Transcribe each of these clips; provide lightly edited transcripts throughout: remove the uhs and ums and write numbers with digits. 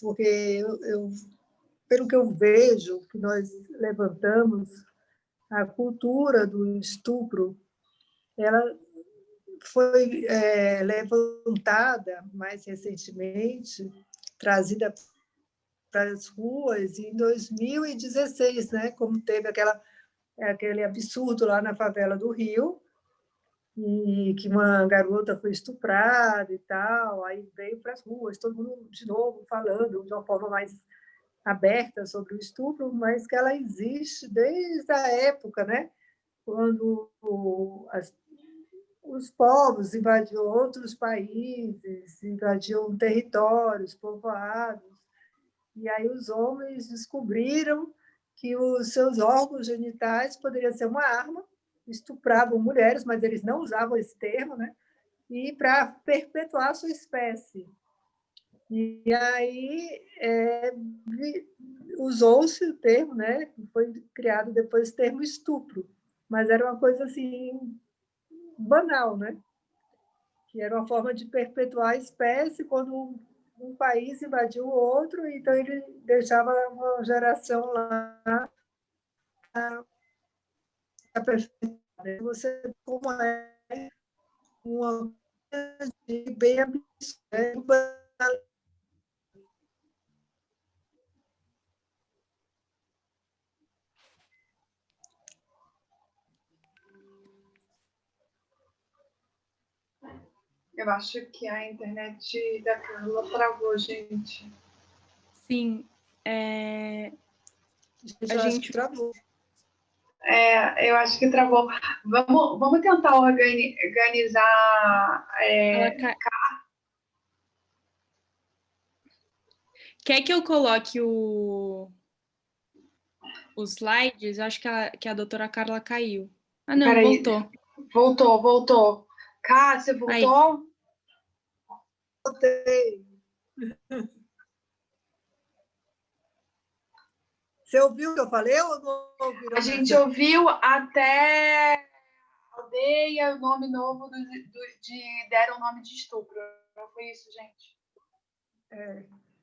porque pelo que eu vejo, que nós levantamos, a cultura do estupro, ela foi levantada mais recentemente, trazida para as ruas em 2016, né? Como teve aquele absurdo lá na favela do Rio, e que uma garota foi estuprada e tal, aí veio para as ruas, todo mundo de novo falando de uma forma mais aberta sobre o estupro, mas que ela existe desde a época, né? Quando os povos invadiam outros países, invadiam territórios, povoados, e aí os homens descobriram que os seus órgãos genitais poderiam ser uma arma, estupravam mulheres, mas eles não usavam esse termo, né? E para perpetuar a sua espécie. E aí usou-se o termo, né? Foi criado depois o termo estupro, mas era uma coisa assim banal, né? Que era uma forma de perpetuar a espécie quando um país invadiu o outro, então ele deixava uma geração lá para perpetuar. Você como é uma coisa bem absurda. Eu acho que a internet da Carla travou, gente. Sim. A gente travou. Eu acho que travou. Vamos tentar organizar. Quer que eu coloque os slides? Acho que a doutora Carla caiu. Ah, não, peraí. Voltou. Cássia, voltou? Aí. Voltei. Você ouviu o que eu falei ou não ouviram? A gente ouviu até aldeia, o nome novo deram o nome de estupro. Não foi isso, gente?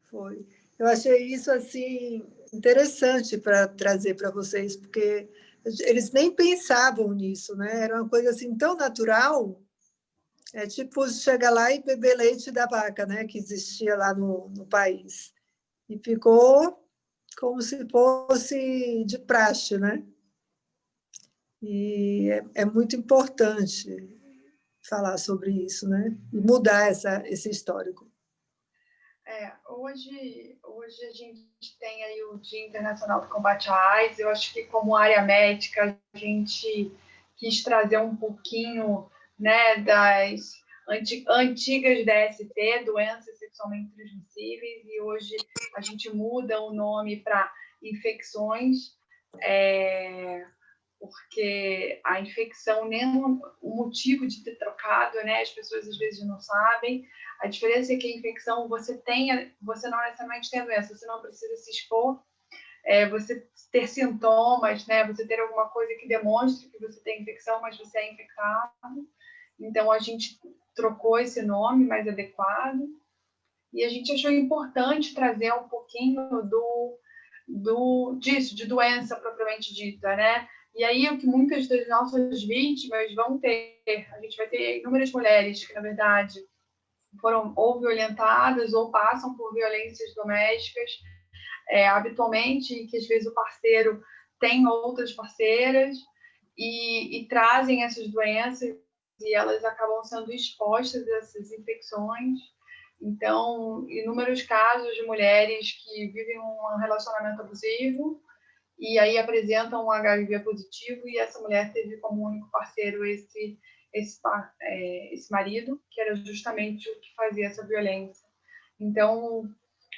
Foi. Eu achei isso assim interessante para trazer para vocês, porque eles nem pensavam nisso, né? Era uma coisa assim tão natural. É tipo chegar lá e beber leite da vaca, né? Que existia lá no país. E ficou como se fosse de praxe, né? E é muito importante falar sobre isso, né? E mudar esse histórico. Hoje a gente tem aí o Dia Internacional do Combate à AIDS. Eu acho que, como área médica, a gente quis trazer um pouquinho, né, das antigas DST, doenças sexualmente transmissíveis, e hoje a gente muda o nome para infecções, porque a infecção, nem o motivo de ter trocado, né, as pessoas às vezes não sabem. A diferença é que a infecção você não necessariamente tem a doença, você não precisa se expor, você ter sintomas, né, você ter alguma coisa que demonstre que você tem infecção, mas você é infectado. Então, a gente trocou esse nome mais adequado e a gente achou importante trazer um pouquinho disso, de doença propriamente dita, né? E aí, o que muitas das nossas vítimas vão ter, a gente vai ter inúmeras mulheres que, na verdade, foram ou violentadas ou passam por violências domésticas, habitualmente, que às vezes o parceiro tem outras parceiras e trazem essas doenças e elas acabam sendo expostas a essas infecções. Então, inúmeros casos de mulheres que vivem um relacionamento abusivo e aí apresentam um HIV positivo e essa mulher teve como único parceiro esse marido, que era justamente o que fazia essa violência. Então,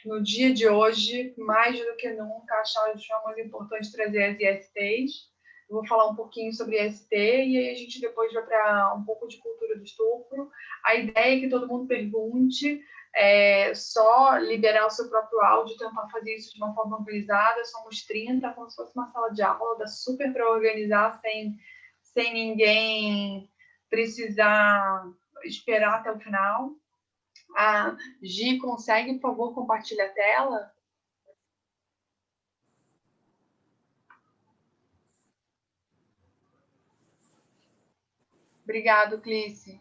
no dia de hoje, mais do que nunca, achamos importante trazer as ISTs. Eu vou falar um pouquinho sobre IST e aí a gente depois vai para um pouco de cultura do estupro. A ideia é que todo mundo pergunte, só liberar o seu próprio áudio, tentar fazer isso de uma forma organizada. Somos 30, como se fosse uma sala de aula, dá super para organizar sem ninguém precisar esperar até o final. A Gi, consegue, por favor, compartilhar a tela? Obrigado, Clícia.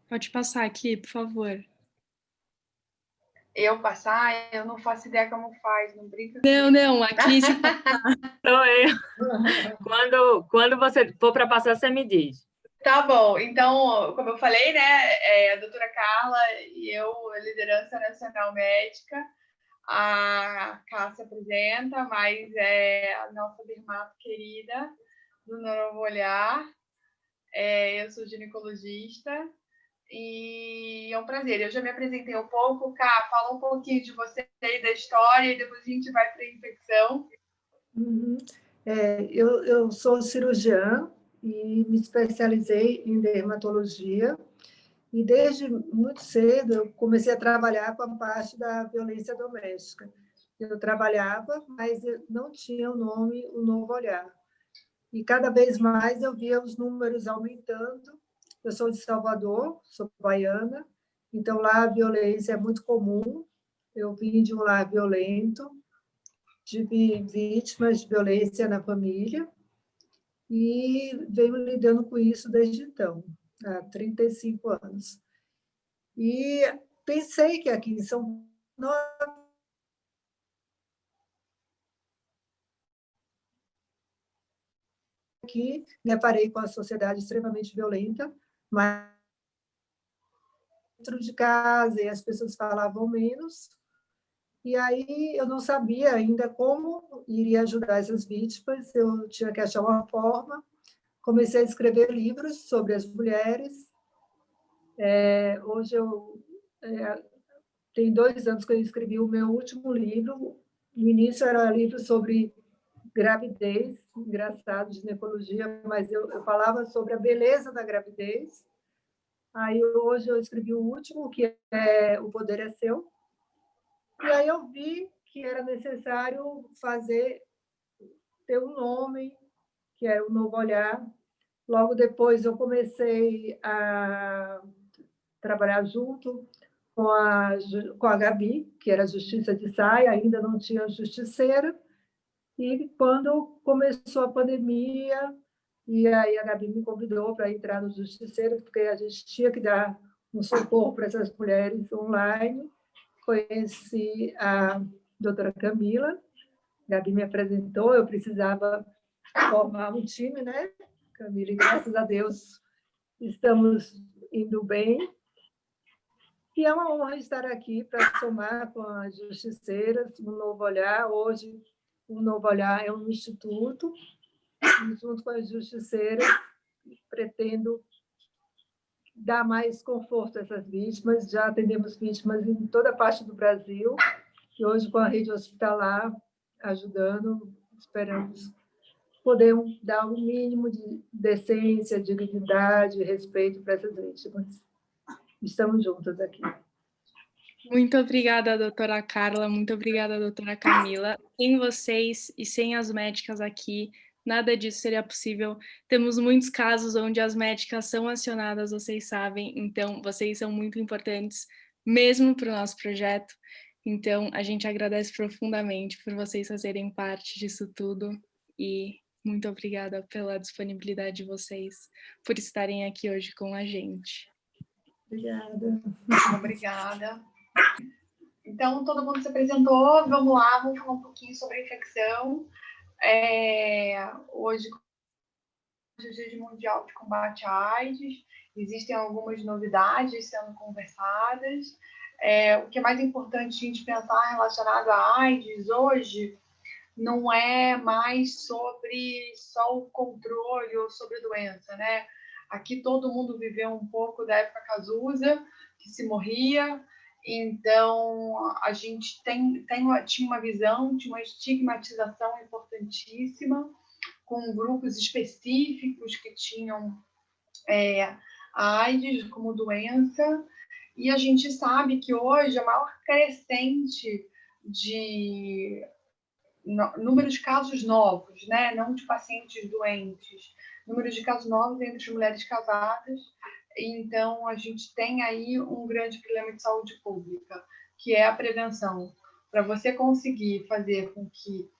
Pode passar aqui, por favor. Eu passar? Eu não faço ideia como faz, não brinca. Não, aqui se Sou eu. Quando você for para passar, você me diz. Tá bom, então, como eu falei, né, a doutora Carla e eu, liderança nacional médica, a Cássia apresenta, mas é a nossa dermato querida do Novo Olhar, eu sou ginecologista e é um prazer. Eu já me apresentei um pouco, Cá, fala um pouquinho de você e da história e depois a gente vai para a infecção. Uhum. Eu sou cirurgiã e me especializei em dermatologia. E desde muito cedo eu comecei a trabalhar com a parte da violência doméstica. Eu trabalhava, mas eu não tinha o nome O Novo Olhar. E cada vez mais eu via os números aumentando. Eu sou de Salvador, sou baiana, então lá a violência é muito comum. Eu vim de um lar violento, tive vítimas de violência na família e venho lidando com isso desde então, há 35 anos. E pensei que aqui em São Paulo, aqui me deparei com a sociedade extremamente violenta, mas dentro de casa e as pessoas falavam menos. E aí eu não sabia ainda como iria ajudar essas vítimas, eu tinha que achar uma forma. Comecei a escrever livros sobre as mulheres. Hoje tem 2 anos que eu escrevi o meu último livro. No início era livro sobre gravidez, engraçado, ginecologia, mas eu falava sobre a beleza da gravidez. Aí hoje eu escrevi o último, que é O Poder é Seu. E aí eu vi que era necessário ter um nome, que era O Novo Olhar. Logo depois eu comecei a trabalhar junto com a Gabi, que era Justiça de Saia, ainda não tinha justiceira. E quando começou a pandemia, e aí a Gabi me convidou para entrar no Justiceiro, porque a gente tinha que dar um socorro para essas mulheres online. Conheci a doutora Camila, a Gabi me apresentou, eu precisava formar um time, né, Camila? E graças a Deus estamos indo bem. E é uma honra estar aqui para somar com as justiceiras, um novo olhar. Hoje, o Novo Olhar é um instituto, e junto com as justiceiras, pretendo dar mais conforto a essas vítimas. Já atendemos vítimas em toda a parte do Brasil, e hoje, com a rede hospitalar ajudando, esperamos poder dar um mínimo de decência, dignidade, respeito para essas vítimas. Estamos juntas aqui. Muito obrigada, doutora Carla, muito obrigada, doutora Camila. Sem vocês e sem as médicas aqui, nada disso seria possível. Temos muitos casos onde as médicas são acionadas, vocês sabem, então vocês são muito importantes, mesmo para o nosso projeto. Então, a gente agradece profundamente por vocês fazerem parte disso tudo e muito obrigada pela disponibilidade de vocês, por estarem aqui hoje com a gente. Obrigada. Obrigada. Então, todo mundo se apresentou, vamos lá, vamos falar um pouquinho sobre a infecção. Hoje, o Dia Mundial de Combate à AIDS, existem algumas novidades sendo conversadas. O que é mais importante a gente pensar relacionado à AIDS hoje não é mais sobre só o controle ou sobre a doença, né? Aqui todo mundo viveu um pouco da época Cazuza, que se morria, então a gente tinha uma visão, tinha uma estigmatização importantíssima, com grupos específicos que tinham a AIDS como doença, e a gente sabe que hoje a maior crescente de número de casos novos, né? Não de pacientes doentes, número de casos novos entre as mulheres casadas. Então, a gente tem aí um grande problema de saúde pública, que é a prevenção. Para você conseguir fazer com que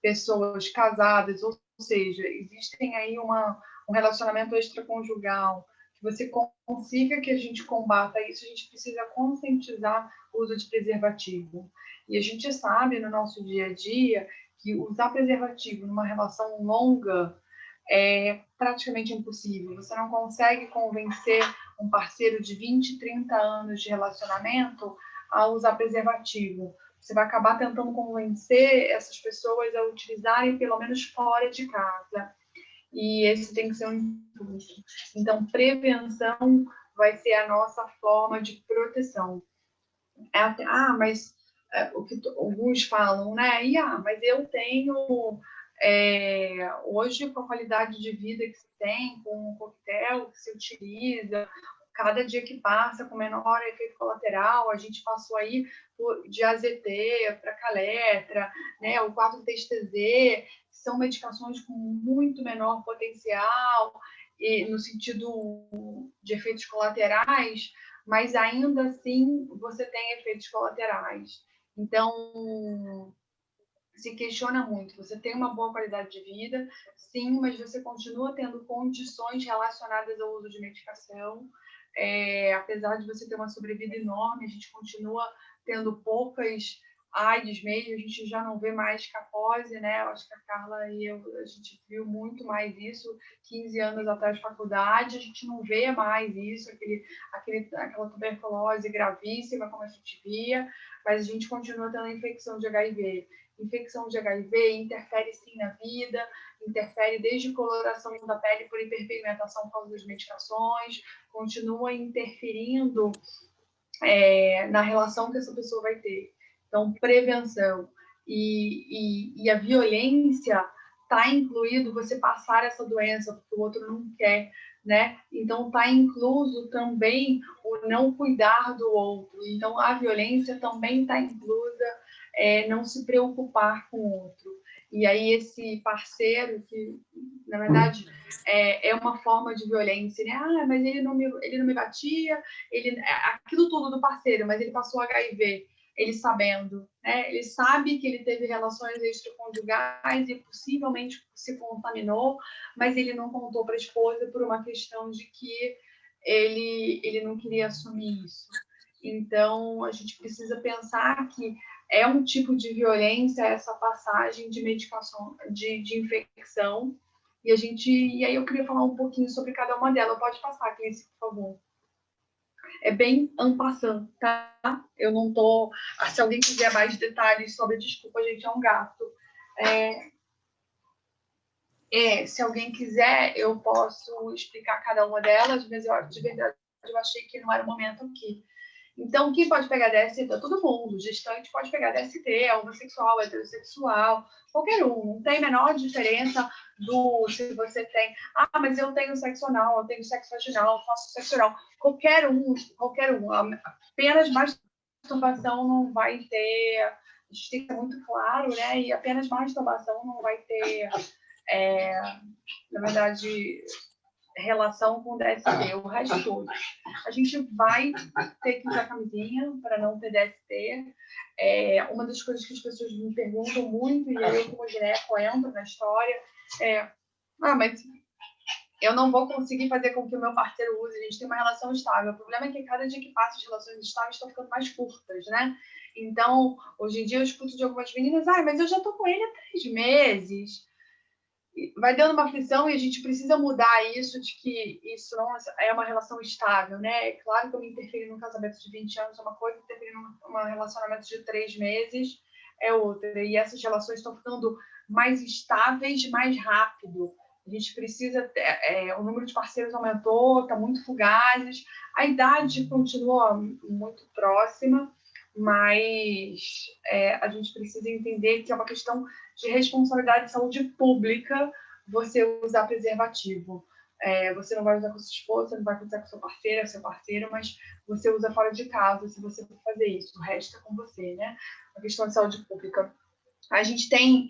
pessoas casadas, ou seja, existem aí um relacionamento extraconjugal, que você consiga que a gente combata isso, a gente precisa conscientizar o uso de preservativo. E a gente sabe no nosso dia a dia que usar preservativo numa relação longa é praticamente impossível. Você não consegue convencer um parceiro de 20, 30 anos de relacionamento a usar preservativo. Você vai acabar tentando convencer essas pessoas a utilizarem pelo menos fora de casa. E esse tem que ser um impulso. Então, prevenção vai ser a nossa forma de proteção. Mas o que alguns falam, né? Mas eu tenho hoje, com a qualidade de vida que se tem, com o coquetel que se utiliza, cada dia que passa com menor efeito colateral, a gente passou aí de AZT para Caletra, né, o 4-TXTZ, são medicações com muito menor potencial, e no sentido de efeitos colaterais, mas ainda assim você tem efeitos colaterais. Então, se questiona muito. Você tem uma boa qualidade de vida, sim, mas você continua tendo condições relacionadas ao uso de medicação. Apesar de você ter uma sobrevida enorme, a gente continua tendo poucas AIDS mesmo, a gente já não vê mais capose, né? Eu acho que a Carla e eu, a gente viu muito mais isso 15 anos atrás de faculdade, a gente não vê mais isso, aquela tuberculose gravíssima como a gente via, mas a gente continua tendo a infecção de HIV. Infecção de HIV interfere sim na vida, interfere desde coloração da pele por hiperpigmentação por causa das medicações, continua interferindo na relação que essa pessoa vai ter. Então, prevenção e a violência está incluído você passar essa doença porque o outro não quer, né? Então, está incluso também o não cuidar do outro. Então, a violência também está inclusa não se preocupar com o outro. E aí esse parceiro, que na verdade é uma forma de violência, né? Mas ele não me batia, aquilo tudo do parceiro, mas ele passou HIV, ele sabendo, né? Ele sabe que ele teve relações extraconjugais e possivelmente se contaminou, mas ele não contou para a esposa por uma questão de que ele não queria assumir isso. Então, a gente precisa pensar que é um tipo de violência essa passagem de medicação, de infecção. E aí eu queria falar um pouquinho sobre cada uma delas. Pode passar, Cleice, por favor. É bem en passant, tá? Eu não tô... Se alguém quiser mais detalhes sobre... Desculpa, gente, é um gato. Se alguém quiser, eu posso explicar cada uma delas, mas de verdade eu achei que não era o momento aqui. Então, quem pode pegar DST? Todo mundo. Gestante pode pegar DST, homossexual, heterossexual, qualquer um. Não tem a menor diferença se você tem... mas eu tenho sexo anal, eu tenho sexo vaginal, eu faço sexo oral. Qualquer um. Apenas masturbação não vai ter... A gente tem que ser muito claro, né? E apenas masturbação não vai ter, na verdade... relação com DST, o resto todo. A gente vai ter que usar camisinha para não ter DST. Uma das coisas que as pessoas me perguntam muito, e eu como gineco entro na história, mas eu não vou conseguir fazer com que o meu parceiro use, a gente tem uma relação estável. O problema é que cada dia que passa as relações estáveis estão ficando mais curtas, né? Então, hoje em dia eu escuto de algumas meninas, mas eu já tô com ele há 3 meses. Vai dando uma aflição e a gente precisa mudar isso, de que isso não é uma relação estável, né? É claro que eu me interferi num casamento de 20 anos é uma coisa, interferir num relacionamento de 3 meses é outra. E essas relações estão ficando mais estáveis, mais rápido. A gente precisa... o número de parceiros aumentou, está muito fugazes. A idade continua muito próxima, mas a gente precisa entender que é uma questão de responsabilidade de saúde pública você usar preservativo. Você não vai usar com sua esposa, você não vai usar com seu parceiro, mas você usa fora de casa se você for fazer isso. O resto é com você, né? A questão de saúde pública. A gente tem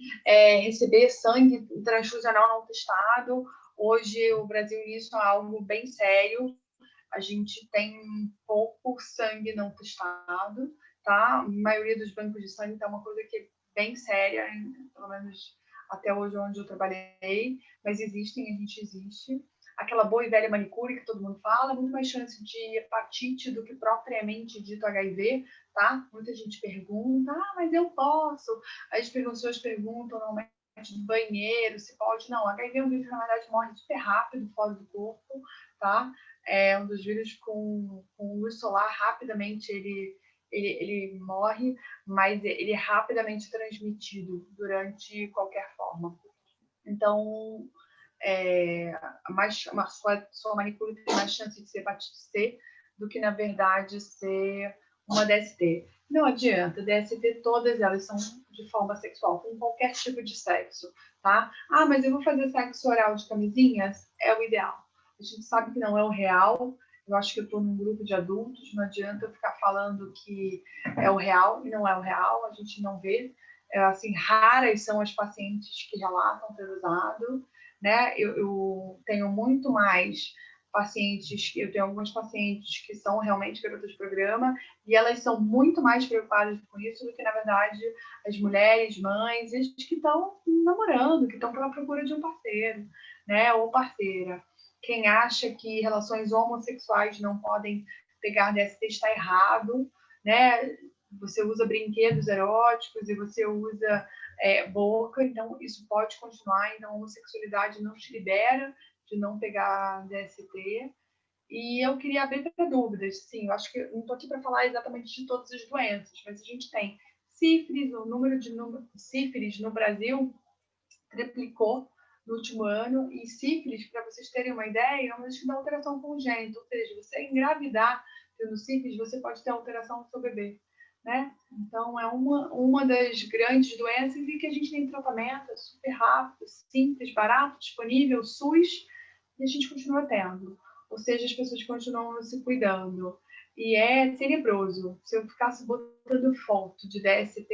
receber sangue transfusional não testado. Hoje, o Brasil, nisso é algo bem sério. A gente tem pouco sangue não testado, tá? A maioria dos bancos de sangue tá uma coisa que é bem séria, pelo menos até hoje onde eu trabalhei, mas existem, a gente existe. Aquela boa e velha manicure que todo mundo fala, muito mais chance de hepatite do que propriamente dito HIV, tá? Muita gente pergunta, mas eu posso? As pessoas perguntam normalmente do banheiro, se pode. Não, HIV é um vírus que, na verdade, morre super rápido fora do corpo, tá? É um dos vírus com luz solar, rapidamente ele morre, mas ele é rapidamente transmitido durante qualquer forma. Então, sua manicure tem mais chance de ser hepatite C do que, na verdade, ser uma DST. Não adianta, DST todas elas são de forma sexual, com qualquer tipo de sexo, tá? Mas eu vou fazer sexo oral de camisinhas? É o ideal. A gente sabe que não é o real. Eu acho que eu estou num grupo de adultos, não adianta eu ficar falando que é o real e não é o real, a gente não vê. Assim, raras são as pacientes que relatam ter usado, né? Eu tenho muito mais pacientes, eu tenho algumas pacientes que são realmente garotas de programa e elas são muito mais preocupadas com isso do que, na verdade, as mulheres, mães, as que estão namorando, que estão pela procura de um parceiro, né? Ou parceira. Quem acha que relações homossexuais não podem pegar DST está errado, né? Você usa brinquedos eróticos e você usa boca, então isso pode continuar, então a homossexualidade não te libera de não pegar DST. E eu queria abrir para dúvidas, sim, eu acho que eu não estou aqui para falar exatamente de todas as doenças, mas a gente tem sífilis, o número de sífilis no Brasil triplicou no último ano, e sífilis, para vocês terem uma ideia, é uma das que dá alteração congênita, ou seja, você engravidar tendo sífilis, você pode ter alteração no seu bebê, né? Então, é uma das grandes doenças e que a gente tem tratamento, é super rápido, simples, barato, disponível, SUS, e a gente continua tendo. Ou seja, as pessoas continuam se cuidando. E é tenebroso. Se eu ficasse botando foto de DST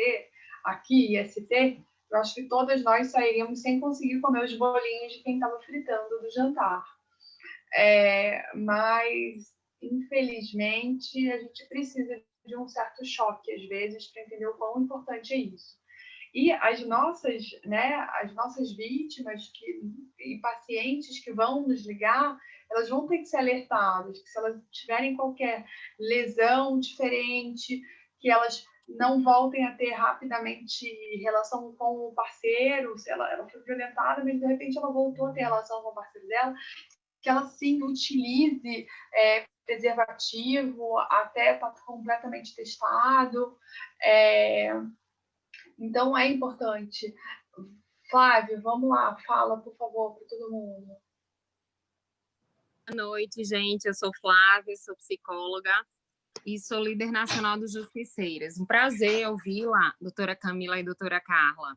aqui, IST, eu acho que todas nós sairíamos sem conseguir comer os bolinhos de quem estava fritando do jantar. Mas, infelizmente, a gente precisa de um certo choque, às vezes, para entender o quão importante é isso. E as nossas vítimas e pacientes que vão nos ligar, elas vão ter que ser alertadas, que se elas tiverem qualquer lesão diferente, que elas não voltem a ter rapidamente relação com o parceiro, se ela foi violentada, mas de repente ela voltou a ter relação com o parceiro dela, que ela sim utilize preservativo até estar completamente testado. Então é importante. Flávio, vamos lá, fala, por favor, para todo mundo. Boa noite, gente. Eu sou Flávia, sou psicóloga e sou líder nacional dos Justiceiras. Um prazer ouvi-la, doutora Camila e doutora Carla.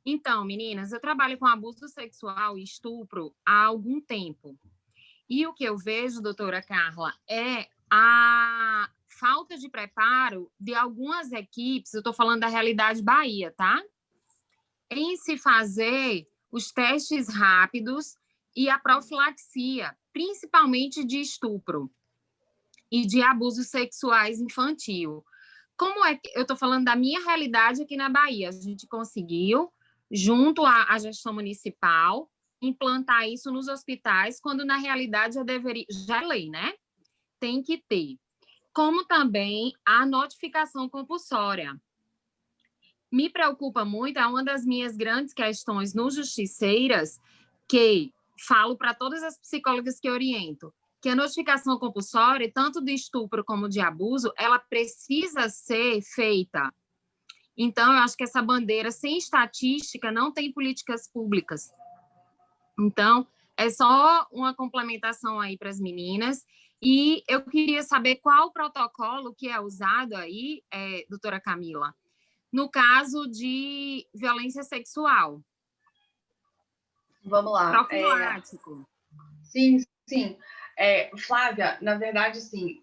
Então, meninas, eu trabalho com abuso sexual e estupro há algum tempo. E o que eu vejo, doutora Carla, é a falta de preparo de algumas equipes, eu estou falando da realidade Bahia, tá? Em se fazer os testes rápidos e a profilaxia, principalmente de estupro e de abusos sexuais infantil. Como é que eu estou falando da minha realidade aqui na Bahia? A gente conseguiu, junto à gestão municipal, implantar isso nos hospitais, quando na realidade já é lei, né? Tem que ter. Como também a notificação compulsória. Me preocupa muito, é uma das minhas grandes questões no Justiceiras, que falo para todas as psicólogas que oriento, que a notificação compulsória, tanto de estupro como de abuso, ela precisa ser feita. Então, eu acho que essa bandeira, sem estatística, não tem políticas públicas. Então, é só uma complementação aí para as meninas. E eu queria saber qual o protocolo que é usado aí, doutora Camila, no caso de violência sexual. Vamos lá. Profilático. Sim. Flávia, na verdade, sim,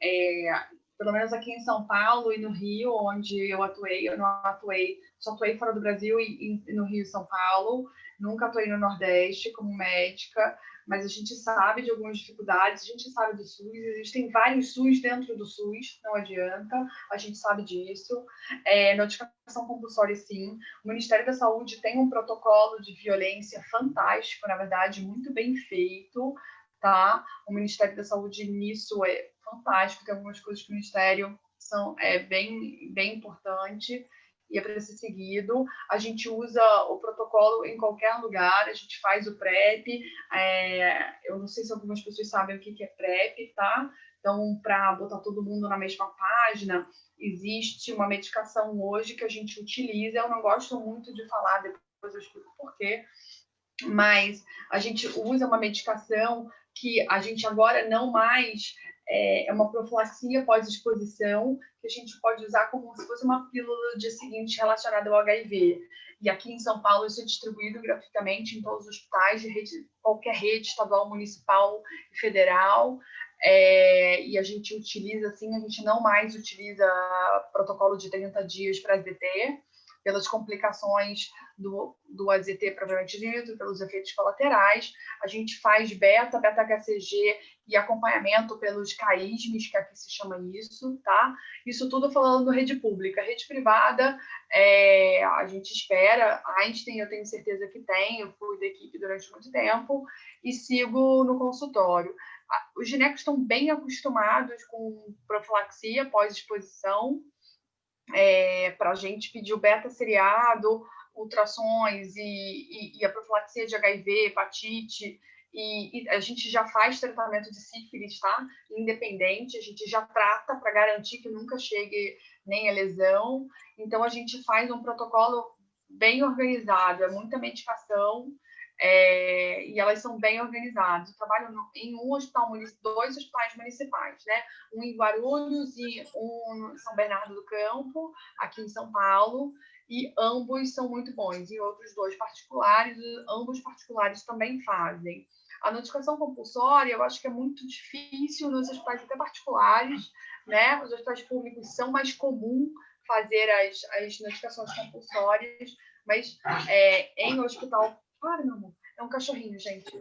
pelo menos aqui em São Paulo e no Rio, onde eu atuei, eu não atuei, só atuei fora do Brasil e no Rio e São Paulo, nunca atuei no Nordeste como médica, mas a gente sabe de algumas dificuldades, a gente sabe do SUS, existem vários SUS dentro do SUS, não adianta, a gente sabe disso. Notificação compulsória, sim. O Ministério da Saúde tem um protocolo de violência fantástico, na verdade, muito bem feito, tá? O Ministério da Saúde nisso é fantástico, tem algumas coisas que o Ministério é bem importante e é para ser seguido. A gente usa o protocolo em qualquer lugar, a gente faz o PrEP. Eu não sei se algumas pessoas sabem o que é PrEP, tá? Então, para botar todo mundo na mesma página, existe uma medicação hoje que a gente utiliza. Eu não gosto muito de falar, depois eu explico por quê, mas a gente usa uma medicação que a gente agora não mais é uma profilaxia pós-exposição, que a gente pode usar como se fosse uma pílula no dia seguinte relacionada ao HIV. E aqui em São Paulo isso é distribuído gratuitamente em todos os hospitais, qualquer rede estadual, municipal e federal. E a gente utiliza, assim, a gente não mais utiliza protocolo de 30 dias para AZT, pelas complicações do AZT propriamente dito, pelos efeitos colaterais. A gente faz beta-HCG e acompanhamento pelos CAISMs, que aqui se chama isso, tá? Isso tudo falando rede pública. Rede privada, a gente espera. Einstein, eu tenho certeza que tem, eu fui da equipe durante muito tempo e sigo no consultório. Os ginecos estão bem acostumados com profilaxia pós-exposição, para a gente pedir o beta-seriado, ultrassons e a profilaxia de HIV, hepatite, e a gente já faz tratamento de sífilis, tá? Independente, a gente já trata para garantir que nunca chegue nem a lesão. Então, a gente faz um protocolo bem organizado, é muita medicação, e elas são bem organizadas. Eu trabalho em dois hospitais municipais, né? Um em Guarulhos e um em São Bernardo do Campo, aqui em São Paulo, e ambos são muito bons. E outros dois particulares, ambos particulares também fazem. A notificação compulsória, eu acho que é muito difícil nos hospitais até particulares, né? Os hospitais públicos são mais comum fazer as notificações compulsórias, mas em hospital... Claro, meu amor, é um cachorrinho, gente.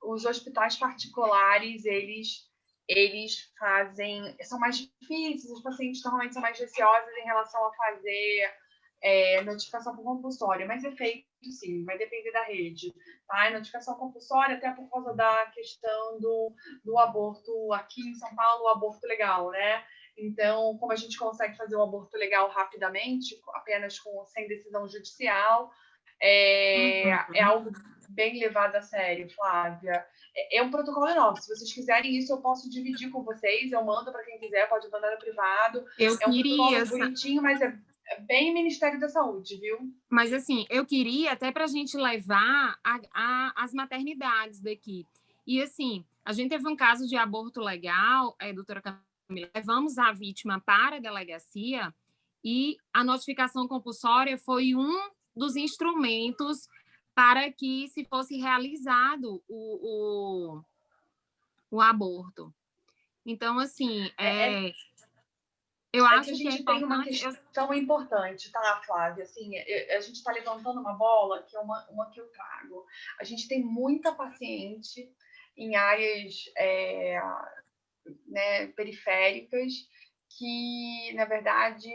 Os hospitais particulares, eles fazem... São mais difíceis, os pacientes normalmente são mais receosos em relação a fazer notificação compulsória, mas é feito sim, vai depender da rede. Tá? Notificação compulsória, até por causa da questão do aborto aqui em São Paulo, o aborto legal, né? Então, como a gente consegue fazer o aborto legal rapidamente, apenas sem decisão judicial, é algo bem levado a sério, Flávia. É um protocolo enorme. Se vocês quiserem isso, eu posso dividir com vocês. Eu mando para quem quiser, pode mandar no privado. É um protocolo bonitinho, mas é bem Ministério da Saúde, viu? Mas, assim, eu queria até para a gente levar as maternidades daqui. E, assim, a gente teve um caso de aborto legal, doutora Camila, levamos a vítima para a delegacia e a notificação compulsória foi um dos instrumentos para que se fosse realizado o aborto. Então, assim, eu acho que a gente tem uma questão importante, tá, Flávia? Assim, a gente está levantando uma bola, que é uma que eu trago. A gente tem muita paciente em áreas periféricas que, na verdade,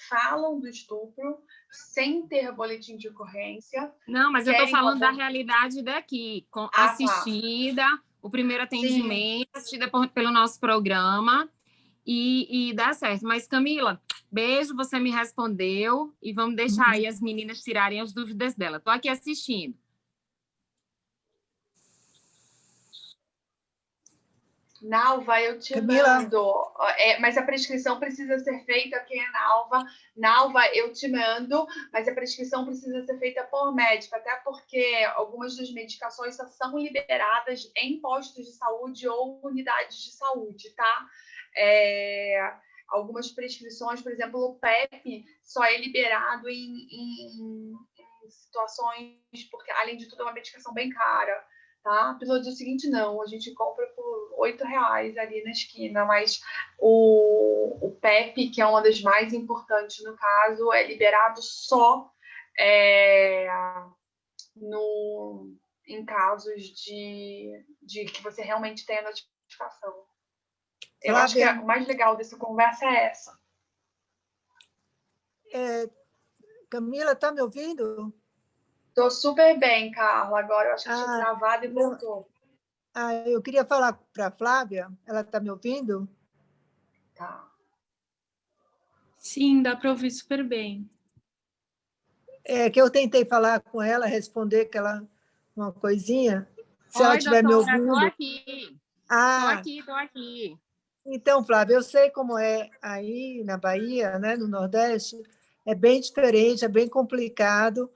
falam do estupro sem ter boletim de ocorrência. Não, mas eu estou falando da realidade daqui, assistida, o primeiro atendimento, assistida pelo nosso programa, e dá certo. Mas, Camila, beijo, você me respondeu, e vamos deixar aí as meninas tirarem as dúvidas dela. Estou aqui assistindo. Nalva, eu te mando. Mas a prescrição precisa ser feita, quem é Nalva? Nalva, eu te mando, mas a prescrição precisa ser feita por médico, até porque algumas das medicações só são liberadas em postos de saúde ou unidades de saúde, tá? Algumas prescrições, por exemplo, o PEP só é liberado em situações, porque, além de tudo, é uma medicação bem cara. Tá? Pílula do dia seguinte, não. A gente compra por R$ 8 ali na esquina, mas o PEP, que é uma das mais importantes no caso, é liberado só em casos de que você realmente tenha notificação. Eu acho que o mais legal dessa conversa é essa. Camila, está me ouvindo? Estou super bem, Carla. Agora eu acho que tinha travado e voltou. Eu queria falar para a Flávia. Ela está me ouvindo? Tá. Sim, dá para ouvir super bem. Que eu tentei falar com ela, responder uma coisinha. Se ela Oi, estiver me doutora, ouvindo... estou aqui. Estou aqui. Então, Flávia, eu sei como é aí na Bahia, né, no Nordeste, é bem diferente, é bem complicado.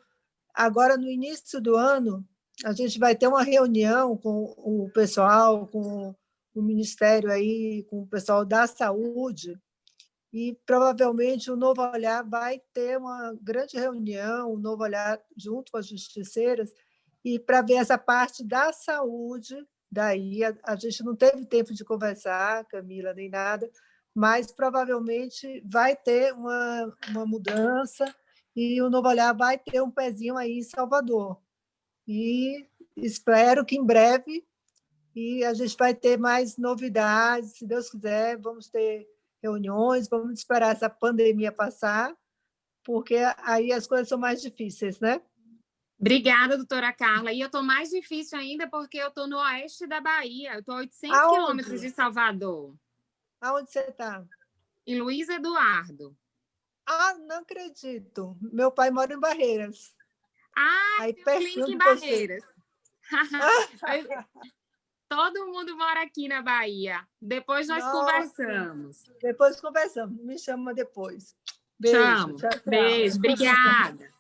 Agora, no início do ano, a gente vai ter uma reunião com o pessoal, com o Ministério aí, com o pessoal da Saúde, e provavelmente o Novo Olhar vai ter uma grande reunião, o Novo Olhar junto com as justiceiras, e para ver essa parte da saúde. Daí a gente não teve tempo de conversar, Camila, nem nada, mas provavelmente vai ter uma mudança e o Novo Olhar vai ter um pezinho aí em Salvador. E espero que em breve e a gente vai ter mais novidades, se Deus quiser, vamos ter reuniões, vamos esperar essa pandemia passar, porque aí as coisas são mais difíceis, né? Obrigada, doutora Carla. E eu estou mais difícil ainda porque eu estou no oeste da Bahia. Eu estou a 800 quilômetros de Salvador. Aonde você está? Em Luiz Eduardo. Não acredito. Meu pai mora em Barreiras. Aí tem um link em Barreiras. Todo mundo mora aqui na Bahia. Depois nós conversamos. Depois conversamos. Me chama depois. Beijo. Chamo. Tchau, tchau. Beijo. Obrigada.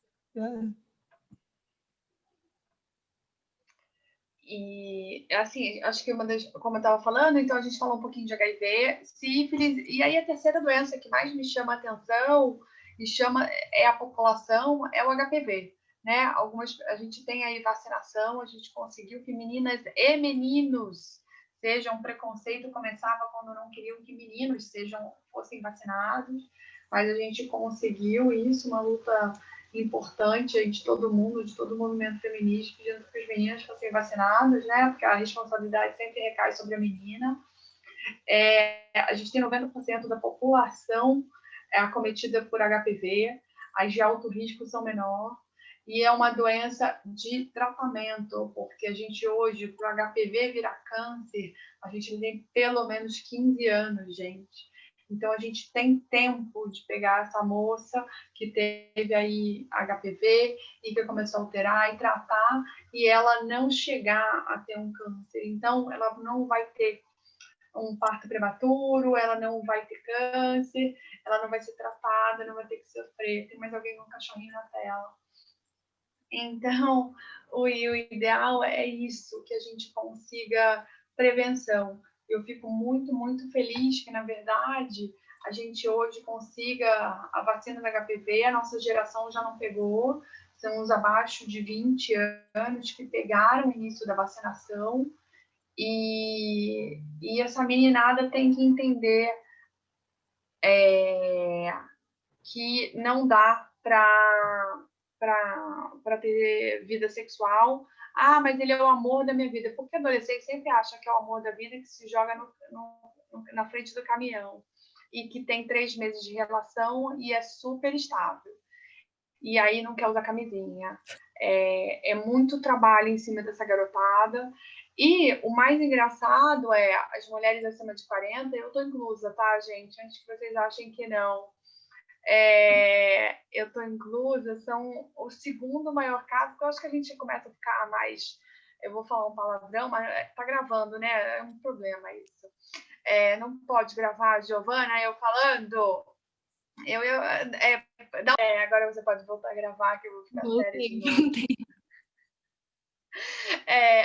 E, assim, acho que como eu estava falando, então a gente falou um pouquinho de HIV, sífilis, e aí a terceira doença que mais me chama a atenção é a população, é o HPV, né? A gente tem aí vacinação, a gente conseguiu que meninas e meninos sejam, preconceito começava quando não queriam que meninos fossem vacinados, mas a gente conseguiu isso, uma luta importante de todo mundo, de todo o movimento feminista, pedindo que os meninos fossem vacinados, né? Porque a responsabilidade sempre recai sobre a menina. A gente tem 90% da população acometida por HPV, as de alto risco são menor, e é uma doença de tratamento, porque a gente hoje, para o HPV virar câncer, a gente tem pelo menos 15 anos, gente. Então, a gente tem tempo de pegar essa moça que teve aí HPV e que começou a alterar e tratar, e ela não chegar a ter um câncer. Então, ela não vai ter um parto prematuro, ela não vai ter câncer, ela não vai ser tratada, não vai ter que sofrer. Tem mais alguém com um cachorrinho na tela. Então, o ideal é isso, que a gente consiga prevenção. Eu fico muito, muito feliz que, na verdade, a gente hoje consiga a vacina da HPV, a nossa geração já não pegou, são os abaixo de 20 anos que pegaram o início da vacinação, e essa meninada tem que entender que não dá para ter vida sexual. Mas ele é o amor da minha vida. Porque adolescente sempre acha que é o amor da vida que se joga na frente do caminhão e que tem 3 meses de relação e é super estável. E aí não quer usar camisinha. É muito trabalho em cima dessa garotada. E o mais engraçado é as mulheres acima de 40, eu estou inclusa, tá, gente? Antes que vocês achem que não. Eu estou inclusa, são o segundo maior caso, porque eu acho que a gente começa a ficar mais... Eu vou falar um palavrão, mas tá gravando, né? É um problema isso. Não pode gravar, Giovana, eu falando... agora você pode voltar a gravar, que eu vou ficar séria de novo.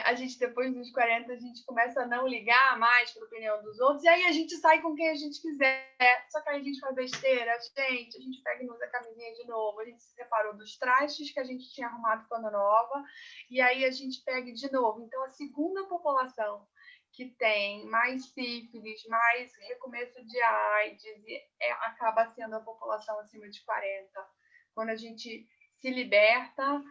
A gente, depois dos 40, a gente começa a não ligar mais para a opinião dos outros, e aí a gente sai com quem a gente quiser. Só que aí a gente faz besteira, a gente pega e usa a camisinha de novo, a gente se separou dos trastes que a gente tinha arrumado quando nova, e aí a gente pega de novo. Então, a segunda população que tem mais sífilis, mais recomeço de AIDS, acaba sendo a população acima de 40. Quando a gente se liberta,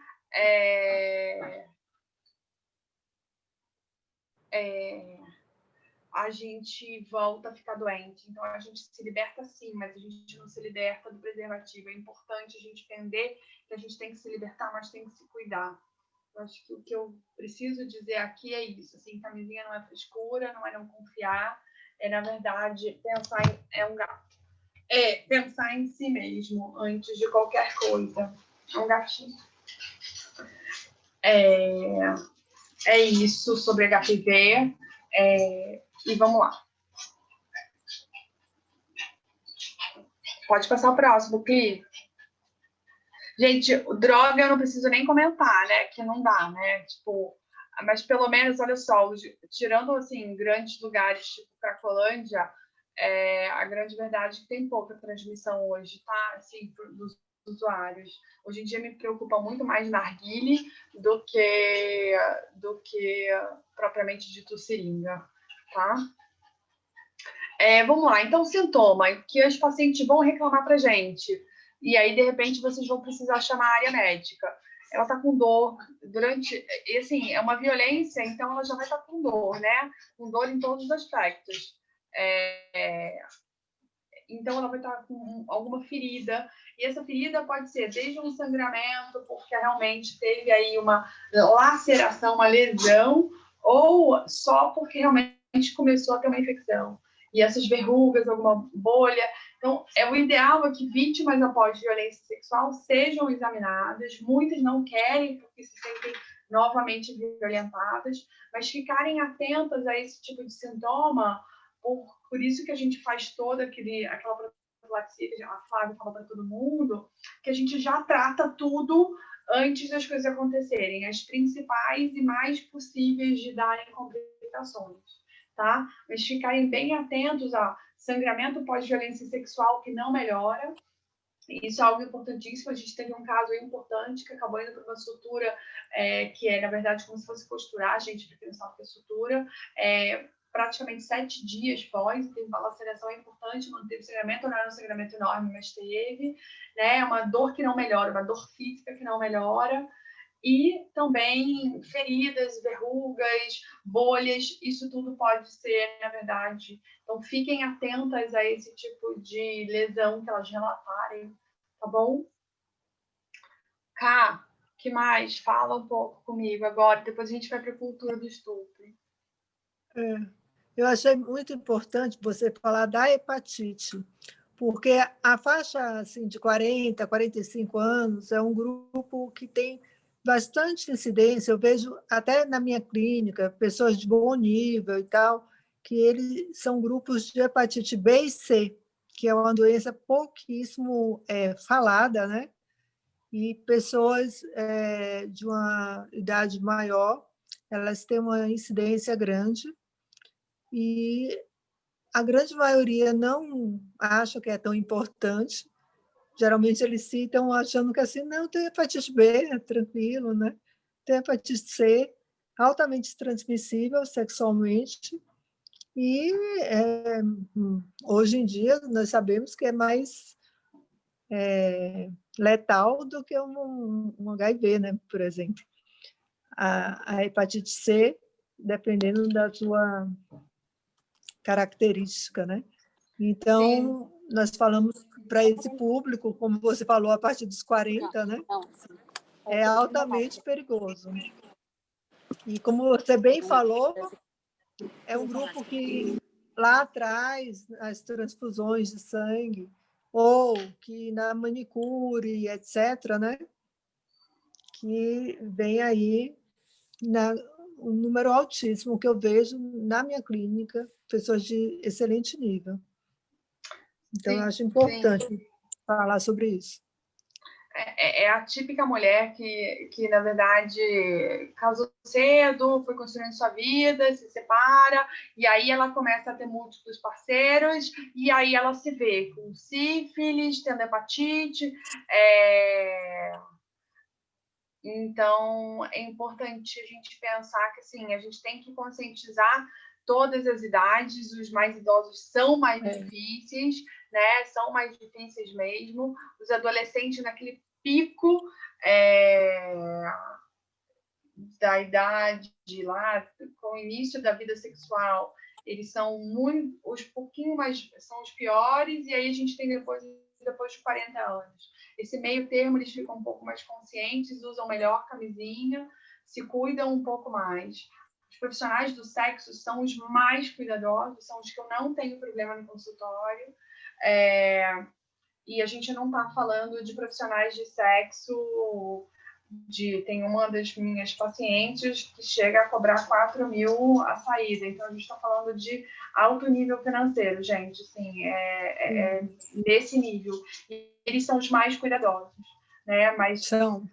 a gente volta a ficar doente. Então, a gente se liberta sim, mas a gente não se liberta do preservativo. É importante a gente entender que a gente tem que se libertar, mas tem que se cuidar. Eu acho que o que eu preciso dizer aqui é isso. Assim, camisinha não é frescura, não é não confiar. Na verdade, pensar em si mesmo antes de qualquer coisa. É um gatinho. É isso sobre HPV. E vamos lá. Pode passar o próximo, Cli. Gente, droga eu não preciso nem comentar, né? Que não dá, né? Tipo, mas pelo menos, olha só, tirando assim grandes lugares tipo Cracolândia, a grande verdade é que tem pouca transmissão hoje, tá? Assim, dos usuários. Hoje em dia me preocupa muito mais narguile do que propriamente dito seringa, tá? Vamos lá, então sintoma que os pacientes vão reclamar para gente. E aí, de repente, vocês vão precisar chamar a área médica. Ela está com dor e assim, é uma violência, então ela já vai estar com dor, né? Com dor em todos os aspectos. Então, ela vai estar com alguma ferida. E essa ferida pode ser desde um sangramento, porque realmente teve aí uma laceração, uma lesão, ou só porque realmente começou a ter uma infecção. E essas verrugas, alguma bolha. Então, o ideal é que vítimas após violência sexual sejam examinadas. Muitas não querem, porque se sentem novamente violentadas, mas ficarem atentas a esse tipo de sintoma. Por isso que a gente faz toda aquela profilaxia que a Flávia fala para todo mundo, que a gente já trata tudo antes das coisas acontecerem, as principais e mais possíveis de darem complicações, tá? Mas ficarem bem atentos a sangramento pós-violência sexual que não melhora. Isso é algo importantíssimo. A gente teve um caso importante que acabou indo para uma sutura, que na verdade, como se fosse costurar, gente, porque não sabe o que é sutura, praticamente 7 dias pós, teve uma laceração importante, não teve sangramento, não era um sangramento enorme, mas teve, né? Uma dor que não melhora, uma dor física que não melhora, e também feridas, verrugas, bolhas, isso tudo pode ser, na verdade. Então, fiquem atentas a esse tipo de lesão que elas relatarem, tá bom? Cá, que mais? Fala um pouco comigo agora, depois a gente vai para a cultura do estupro. Eu achei muito importante você falar da hepatite, porque a faixa assim, de 40, 45 anos é um grupo que tem bastante incidência. Eu vejo até na minha clínica, pessoas de bom nível e tal, que eles são grupos de hepatite B e C, que é uma doença pouquíssimo falada, né? E pessoas de uma idade maior, elas têm uma incidência grande, e a grande maioria não acha que é tão importante. Geralmente eles citam achando que assim, não, tem hepatite B, é tranquilo, né? Tem hepatite C, altamente transmissível sexualmente, e hoje em dia nós sabemos que é mais letal do que um HIV, né? Por exemplo. A hepatite C, dependendo da sua característica, né? Então, nós falamos para esse público, como você falou, a partir dos 40, né? É altamente perigoso. E como você bem falou, é um grupo que lá atrás, as transfusões de sangue, ou que na manicure, etc., né? Que vem aí um número altíssimo que eu vejo na minha clínica, pessoas de excelente nível. Então, eu acho importante falar sobre isso. É a típica mulher que, na verdade, casou cedo, foi construindo sua vida, se separa, e aí ela começa a ter múltiplos parceiros, e aí ela se vê com sífilis, tendo hepatite, Então, é importante a gente pensar que, assim, a gente tem que conscientizar todas as idades, os mais idosos são mais difíceis, né? São mais difíceis mesmo. Os adolescentes naquele pico da idade lá, com o início da vida sexual, eles são os pouquinho mais, são os piores, e aí a gente tem depois de 40 anos. Esse meio termo, eles ficam um pouco mais conscientes, usam melhor camisinha, se cuidam um pouco mais. Os profissionais do sexo são os mais cuidadosos, são os que eu não tenho problema no consultório, e a gente não está falando de profissionais de sexo. Tem uma das minhas pacientes que chega a cobrar 4 mil a saída. Então, a gente está falando de alto nível financeiro, gente. Assim, nesse nível. E eles são os mais cuidadosos, né? Mas são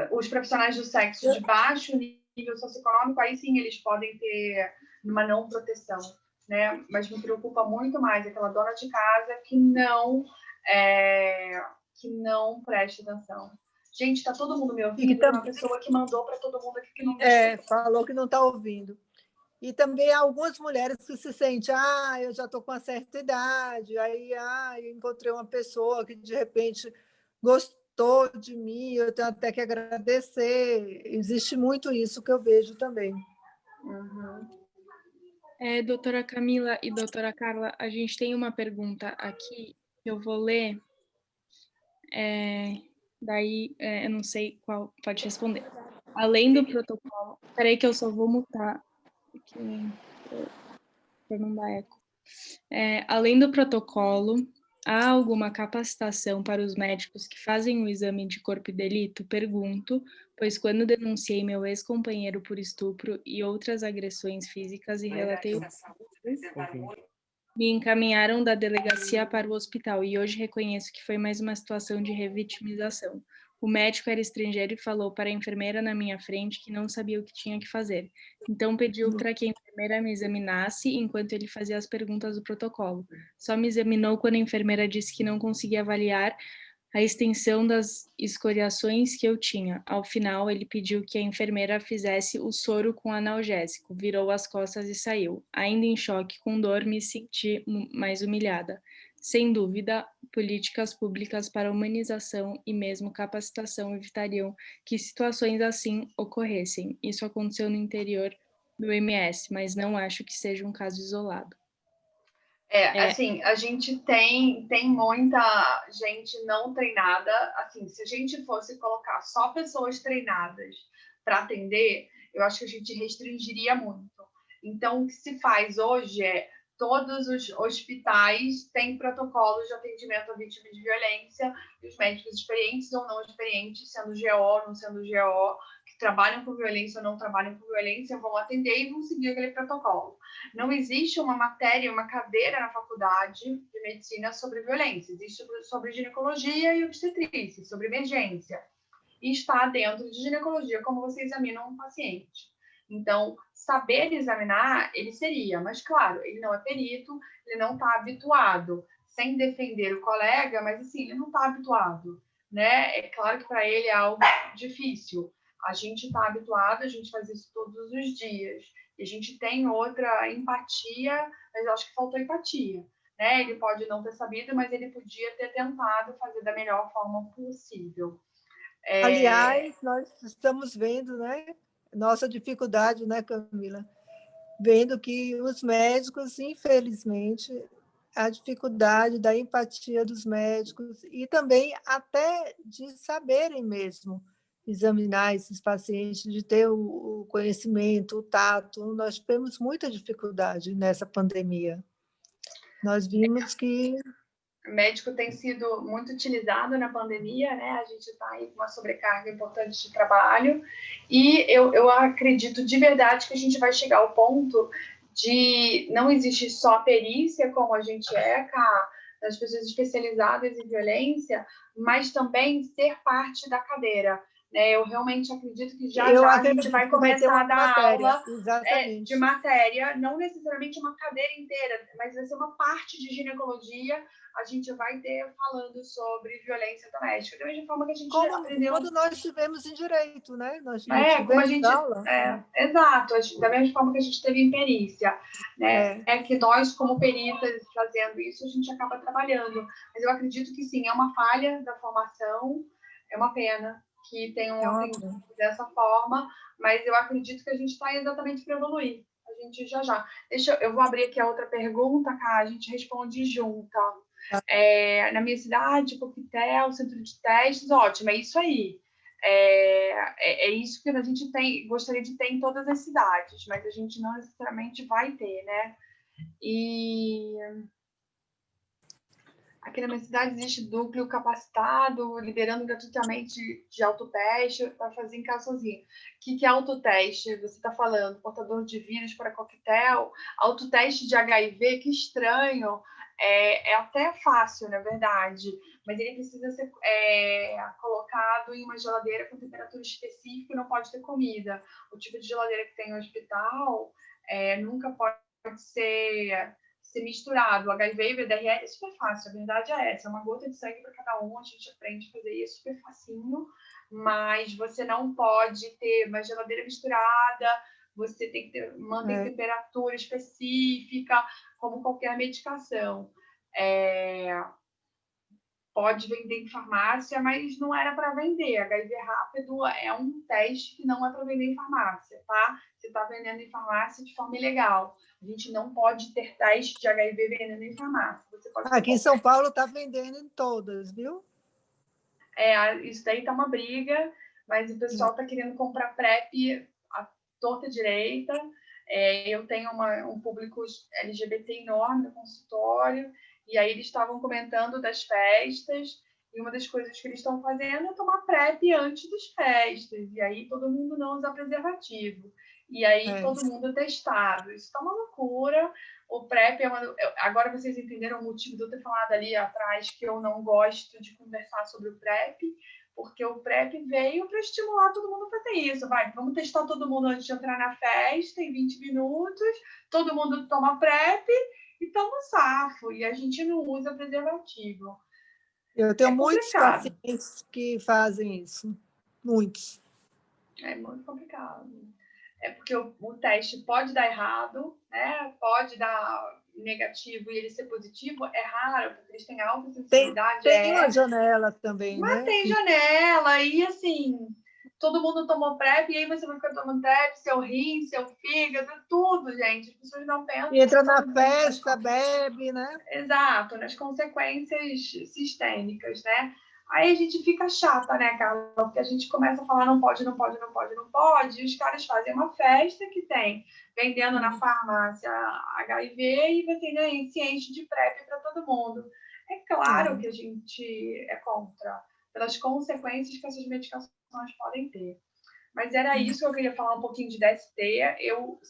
os profissionais do sexo de baixo nível socioeconômico, aí sim eles podem ter uma não proteção, né? Mas me preocupa muito mais aquela dona de casa que não presta atenção. Gente, está todo mundo me ouvindo? Tem uma pessoa que mandou para todo mundo aqui que não... falou que não está ouvindo. E também há algumas mulheres que se sentem, eu já estou com uma certa idade, aí eu encontrei uma pessoa que, de repente, gostou de mim, eu tenho até que agradecer. Existe muito isso que eu vejo também. Doutora Camila e doutora Carla, a gente tem uma pergunta aqui que eu vou ler. Daí, eu não sei qual pode responder. Além do protocolo... Espera aí que eu só vou mutar aqui para não dar eco. Além do protocolo, há alguma capacitação para os médicos que fazem o exame de corpo e delito? Pergunto, pois quando denunciei meu ex-companheiro por estupro e outras agressões físicas e relatei me encaminharam da delegacia para o hospital e hoje reconheço que foi mais uma situação de revitimização. O médico era estrangeiro e falou para a enfermeira na minha frente que não sabia o que tinha que fazer. Então pediu para que a enfermeira me examinasse enquanto ele fazia as perguntas do protocolo. Só me examinou quando a enfermeira disse que não conseguia avaliar a extensão das escoriações que eu tinha. Ao final, ele pediu que a enfermeira fizesse o soro com analgésico, virou as costas e saiu. Ainda em choque, com dor, me senti mais humilhada. Sem dúvida, políticas públicas para humanização e mesmo capacitação evitariam que situações assim ocorressem. Isso aconteceu no interior do MS, mas não acho que seja um caso isolado. Assim, a gente tem muita gente não treinada. Assim, se a gente fosse colocar só pessoas treinadas para atender, eu acho que a gente restringiria muito. Então, o que se faz hoje todos os hospitais têm protocolos de atendimento a vítimas de violência, e os médicos experientes ou não experientes, sendo GO, não sendo GO, que trabalham com violência ou não trabalham com violência, vão atender e vão seguir aquele protocolo. Não existe uma matéria, uma cadeira na faculdade de medicina sobre violência. Existe sobre ginecologia e obstetrícia, sobre emergência. E está dentro de ginecologia como você examina um paciente. Então, saber examinar, ele seria, mas claro, ele não é perito, ele não está habituado, sem defender o colega, mas assim, ele não está habituado, né? É claro que para ele é algo difícil. A gente está habituado, a gente faz isso todos os dias. E a gente tem outra empatia, mas eu acho que faltou empatia, né? Ele pode não ter sabido, mas ele podia ter tentado fazer da melhor forma possível. Aliás, nós estamos vendo, né, nossa dificuldade, né, Camila? Vendo que os médicos, infelizmente, a dificuldade da empatia dos médicos e também até de saberem mesmo examinar esses pacientes, de ter o conhecimento, o tato. Nós tivemos muita dificuldade nessa pandemia. Nós vimos que o médico tem sido muito utilizado na pandemia, né? A gente está aí com uma sobrecarga importante de trabalho e eu acredito de verdade que a gente vai chegar ao ponto de não existir só a perícia, como a gente das pessoas especializadas em violência, mas também ser parte da cadeira. né? Eu realmente acredito que já Eu a acredito gente vai que vai ter começar uma a dar matéria, aula exatamente. de matéria, não necessariamente uma cadeira inteira, mas vai ser uma parte de ginecologia. A gente vai ter falando sobre violência doméstica, da mesma forma que a gente aprendeu. Quando nós tivemos em direito, né? Nós Como a tivemos gente. aula. Exato, da mesma forma que a gente teve em perícia, né? É que nós, como peritas, fazendo isso, a gente acaba trabalhando. Mas eu acredito que sim, é uma falha da formação, é uma pena que tenham aprendido dessa forma, mas eu acredito que a gente está exatamente para evoluir. A gente já. Eu vou abrir aqui a outra pergunta, Cá, a gente responde junta. Na minha cidade, coquetel, centro de testes, ótimo, é isso aí. É isso que a gente gostaria de ter em todas as cidades, mas a gente não necessariamente vai ter, né? E aqui na minha cidade existe núcleo capacitado, liberando gratuitamente de autoteste para fazer em casa sozinho. O que é autoteste? Você está falando, portador de vírus para coquetel, autoteste de HIV, que estranho. É até fácil, na verdade, mas ele precisa ser colocado em uma geladeira com temperatura específica e não pode ter comida. O tipo de geladeira que tem no hospital nunca pode ser misturado. O HIV e o VDRL é super fácil, a verdade é essa. É uma gota de sangue para cada um, a gente aprende a fazer isso super facinho, mas você não pode ter uma geladeira misturada, você tem que manter temperatura específica, como qualquer medicação. Pode vender em farmácia, mas não era para vender. HIV rápido é um teste que não é para vender em farmácia, tá? Você está vendendo em farmácia de forma ilegal. A gente não pode ter teste de HIV vendendo em farmácia. Você pode Aqui em São Paulo está vendendo em todas, viu? Isso daí tá uma briga, mas o pessoal está querendo comprar PrEP à torta direita. Eu tenho um público LGBT enorme no consultório, e aí eles estavam comentando das festas, e uma das coisas que eles estão fazendo é tomar PrEP antes das festas, e aí todo mundo não usa preservativo, e aí todo mundo testado. Isso está uma loucura. O PrEP Agora vocês entenderam o motivo de eu ter falado ali atrás que eu não gosto de conversar sobre o PrEP, porque o PrEP veio para estimular todo mundo a fazer isso. Vamos testar todo mundo antes de entrar na festa, em 20 minutos, todo mundo toma PrEP e toma safo, e a gente não usa preservativo. Eu tenho muitos pacientes que fazem isso, muitos. É muito complicado. Porque o teste pode dar errado, né? Pode dar negativo e ele ser positivo, é raro, porque eles têm alta sensibilidade. Tem uma janela também, mas né? Tem janela, e assim, todo mundo tomou PrEP, e aí você vai ficar tomando PrEP, seu rim, seu fígado, tudo, gente. As pessoas não pensam. E entra na festa, bebe, né? Exato, nas consequências sistêmicas, né? Aí a gente fica chata, né, Carla? Porque a gente começa a falar não pode, não pode, não pode, não pode, e os caras fazem uma festa que tem vendendo na farmácia HIV e você ainda se enche de PrEP para todo mundo. É claro que a gente é contra, pelas consequências que essas medicações podem ter. Mas era isso que eu queria falar um pouquinho de DST. Eu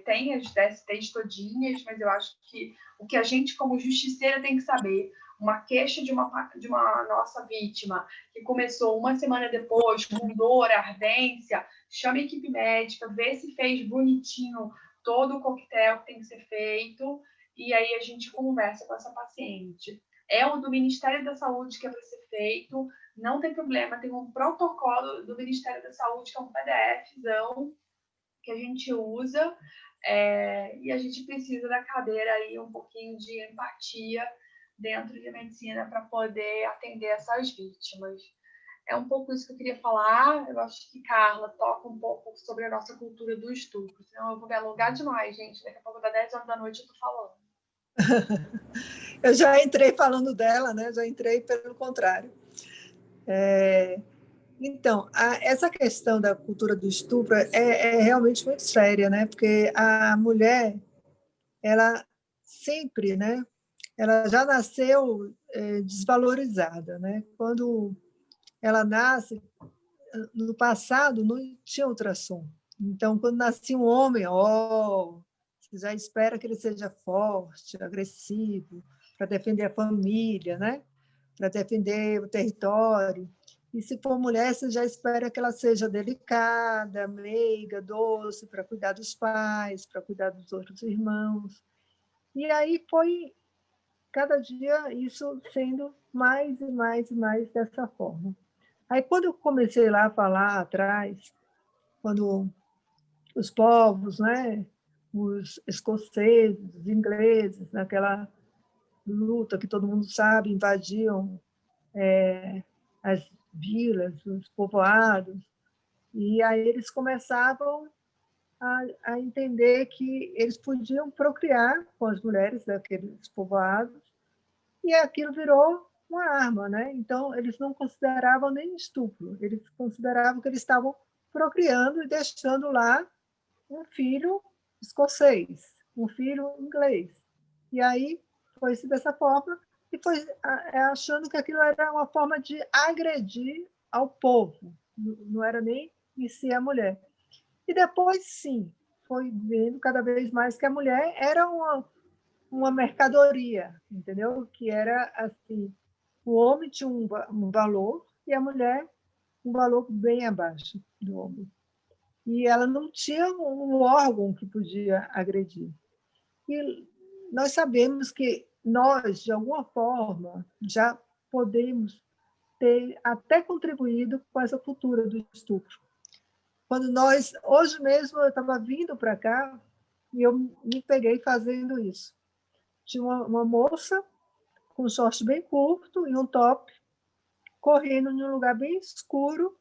tenho as DSTs todinhas, mas eu acho que o que a gente, como justiceira, tem que saber, uma queixa de uma nossa vítima que começou uma semana depois, com dor, ardência, chama a equipe médica, vê se fez bonitinho todo o coquetel que tem que ser feito, e aí a gente conversa com essa paciente. É o do Ministério da Saúde que é para ser feito, não tem problema, tem um protocolo do Ministério da Saúde, que é um PDFzão que a gente usa, e a gente precisa da cadeira aí, um pouquinho de empatia dentro de medicina para poder atender essas vítimas. É um pouco isso que eu queria falar. Eu acho que Carla toca um pouco sobre a nossa cultura do estupro, senão eu vou me alongar demais, gente. Daqui a pouco, das 10 horas da noite, eu tô falando. Eu já entrei falando dela, né? Já entrei pelo contrário. Então, essa questão da cultura do estupro é realmente muito séria, né? Porque a mulher, ela sempre, né? Ela já nasceu desvalorizada, né? Quando ela nasce, no passado não tinha ultrassom. Então, quando nascia um homem, você já espera que ele seja forte, agressivo, para defender a família, né? Para defender o território. E se for mulher, você já espera que ela seja delicada, meiga, doce, para cuidar dos pais, para cuidar dos outros irmãos. E aí foi cada dia isso sendo mais e mais e mais dessa forma. Aí, quando eu comecei lá a falar atrás, quando os povos, né, os escoceses, os ingleses, naquela luta que todo mundo sabe, invadiam as vilas, os povoados, e aí eles começavam a entender que eles podiam procriar com as mulheres daqueles povoados, e aquilo virou uma arma, né? Então, eles não consideravam nem estupro, eles consideravam que eles estavam procriando e deixando lá um filho escocês, um filho inglês. E aí foi-se dessa forma, e foi achando que aquilo era uma forma de agredir ao povo, não era nem em si a mulher. E depois, sim, foi vendo cada vez mais que a mulher era uma mercadoria, entendeu? Que era assim, o homem tinha um valor e a mulher um valor bem abaixo do homem. E ela não tinha um órgão que podia agredir. E nós sabemos que nós, de alguma forma, já podemos ter até contribuído com essa cultura do estupro. Quando nós, hoje mesmo, eu estava vindo para cá e eu me peguei fazendo isso. Tinha uma moça com um short bem curto e um top, correndo em um lugar bem escuro,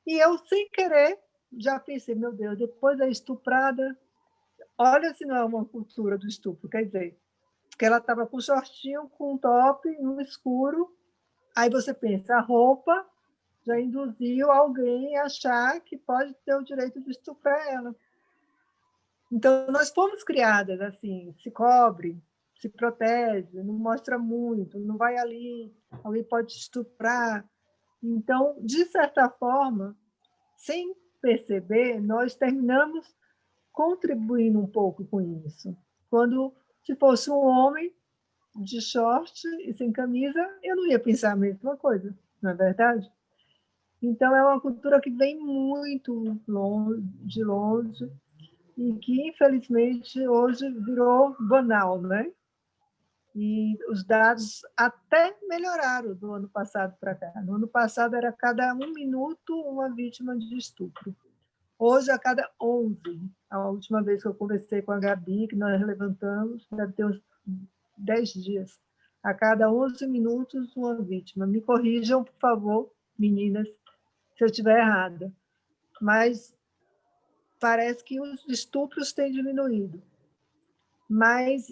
e eu, sem querer, já pensei, meu Deus, depois da estuprada, olha se não é uma cultura do estupro, quer dizer, porque ela estava com um shortinho, com um top, no escuro, aí você pensa, a roupa já induziu alguém a achar que pode ter o direito de estuprar ela. Então, nós fomos criadas assim, se cobre, se protege, não mostra muito, não vai ali, alguém pode te estuprar. Então, de certa forma, sem perceber, nós terminamos contribuindo um pouco com isso. Quando, se fosse um homem de short e sem camisa, eu não ia pensar a mesma coisa, não é verdade? Então, é uma cultura que vem muito longe, de longe, e que, infelizmente, hoje virou banal, né? E os dados até melhoraram do ano passado para cá. No ano passado, era cada 1 minuto uma vítima de estupro. Hoje, a cada 11. A última vez que eu conversei com a Gabi, que nós levantamos, deve ter uns 10 dias. A cada 11 minutos, uma vítima. Me corrijam, por favor, meninas, se eu estiver errada. Mas parece que os estupros têm diminuído. Mas,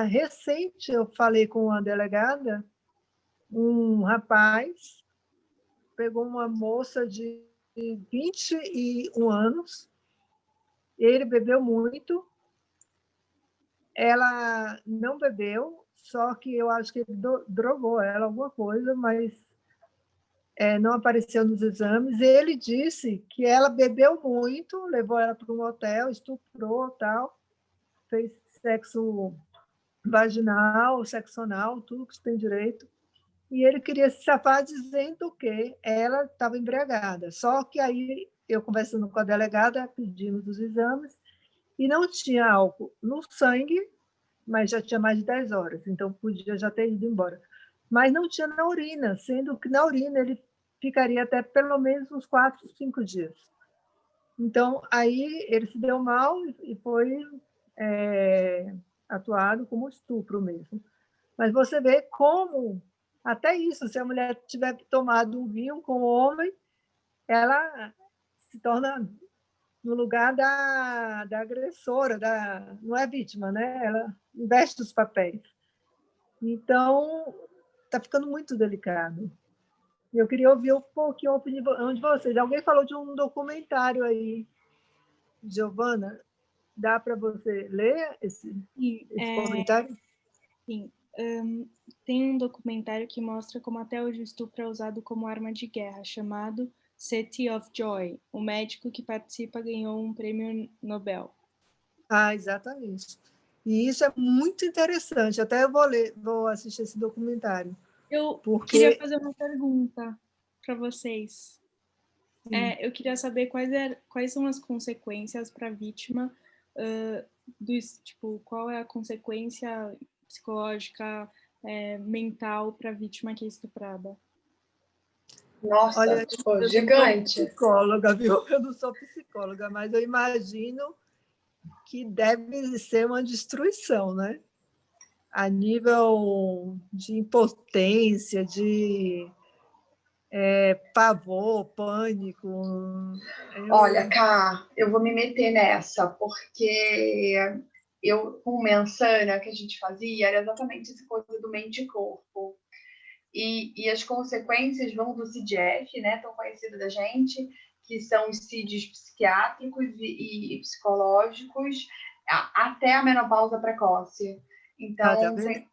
recente, eu falei com uma delegada, um rapaz pegou uma moça de 21 anos, ele bebeu muito, ela não bebeu, só que eu acho que ele drogou ela, alguma coisa, mas não apareceu nos exames. Ele disse que ela bebeu muito, levou ela para um hotel, estuprou, tal, fez sexo vaginal, sexo anal, tudo que tem direito. E ele queria se safar dizendo que ela estava embriagada. Só que aí, eu conversando com a delegada, pedimos os exames e não tinha álcool no sangue, mas já tinha mais de 10 horas, então podia já ter ido embora. Mas não tinha na urina, sendo que na urina ele ficaria até pelo menos uns 4, 5 dias. Então, aí ele se deu mal e foi atuado como estupro mesmo. Mas você vê como, até isso, se a mulher tiver tomado um vinho com o homem, ela se torna no lugar da agressora, não é vítima, né? Ela investe os papéis. Então, está ficando muito delicado. Eu queria ouvir um pouquinho a opinião de vocês. Alguém falou de um documentário aí, Giovana, dá para você ler esse comentário? Sim. Tem um documentário que mostra como até hoje o estupro é usado como arma de guerra, chamado City of Joy. O médico que participa ganhou um prêmio Nobel. Exatamente. E isso é muito interessante. Até eu vou assistir esse documentário. Eu queria fazer uma pergunta. para vocês. Eu queria saber quais são as consequências para a vítima, tipo, qual é a consequência psicológica, mental para a vítima que é estuprada? Nossa, Olha, tipo, eu não gigante. sou psicóloga, viu? Eu não sou psicóloga, mas eu imagino que deve ser uma destruição, né? A nível de impotência, de pavor, pânico. Olha, Cá, eu vou me meter nessa, porque eu, com Mensana, que a gente fazia, era exatamente essa coisa do mente e corpo. E as consequências vão do CIDF, né, tão conhecido da gente, que são os CIDs psiquiátricos e psicológicos, até a menopausa precoce. Tá Então, vendo?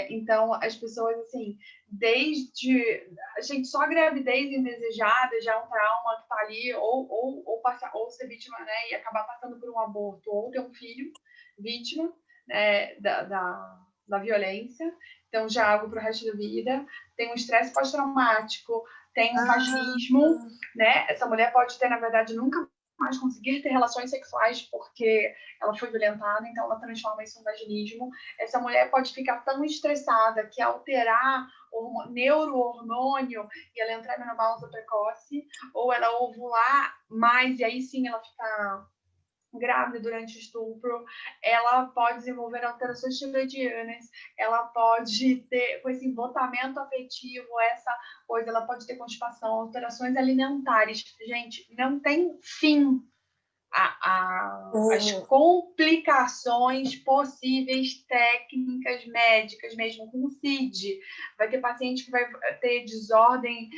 então, as pessoas, assim, desde... Gente, só a gravidez indesejada já é um trauma que tá ali, ou ser vítima, né, e acabar passando por um aborto, ou ter um filho vítima, né, da violência. Então, já é algo para o resto da vida. Tem um estresse pós-traumático, tem um vaginismo, né? Essa mulher pode ter, na verdade, nunca mais conseguir ter relações sexuais porque ela foi violentada, então ela transforma isso em vaginismo. Essa mulher pode ficar tão estressada que alterar o neurohormônio e ela entrar em menopausa precoce, ou ela ovular mais e aí sim ela fica grávida durante o estupro, ela pode desenvolver alterações tiroidianas, ela pode ter, com esse embotamento afetivo, essa coisa, ela pode ter constipação, alterações alimentares. Gente, não tem fim as complicações possíveis técnicas médicas, mesmo com o CID. Vai ter paciente que vai ter desordem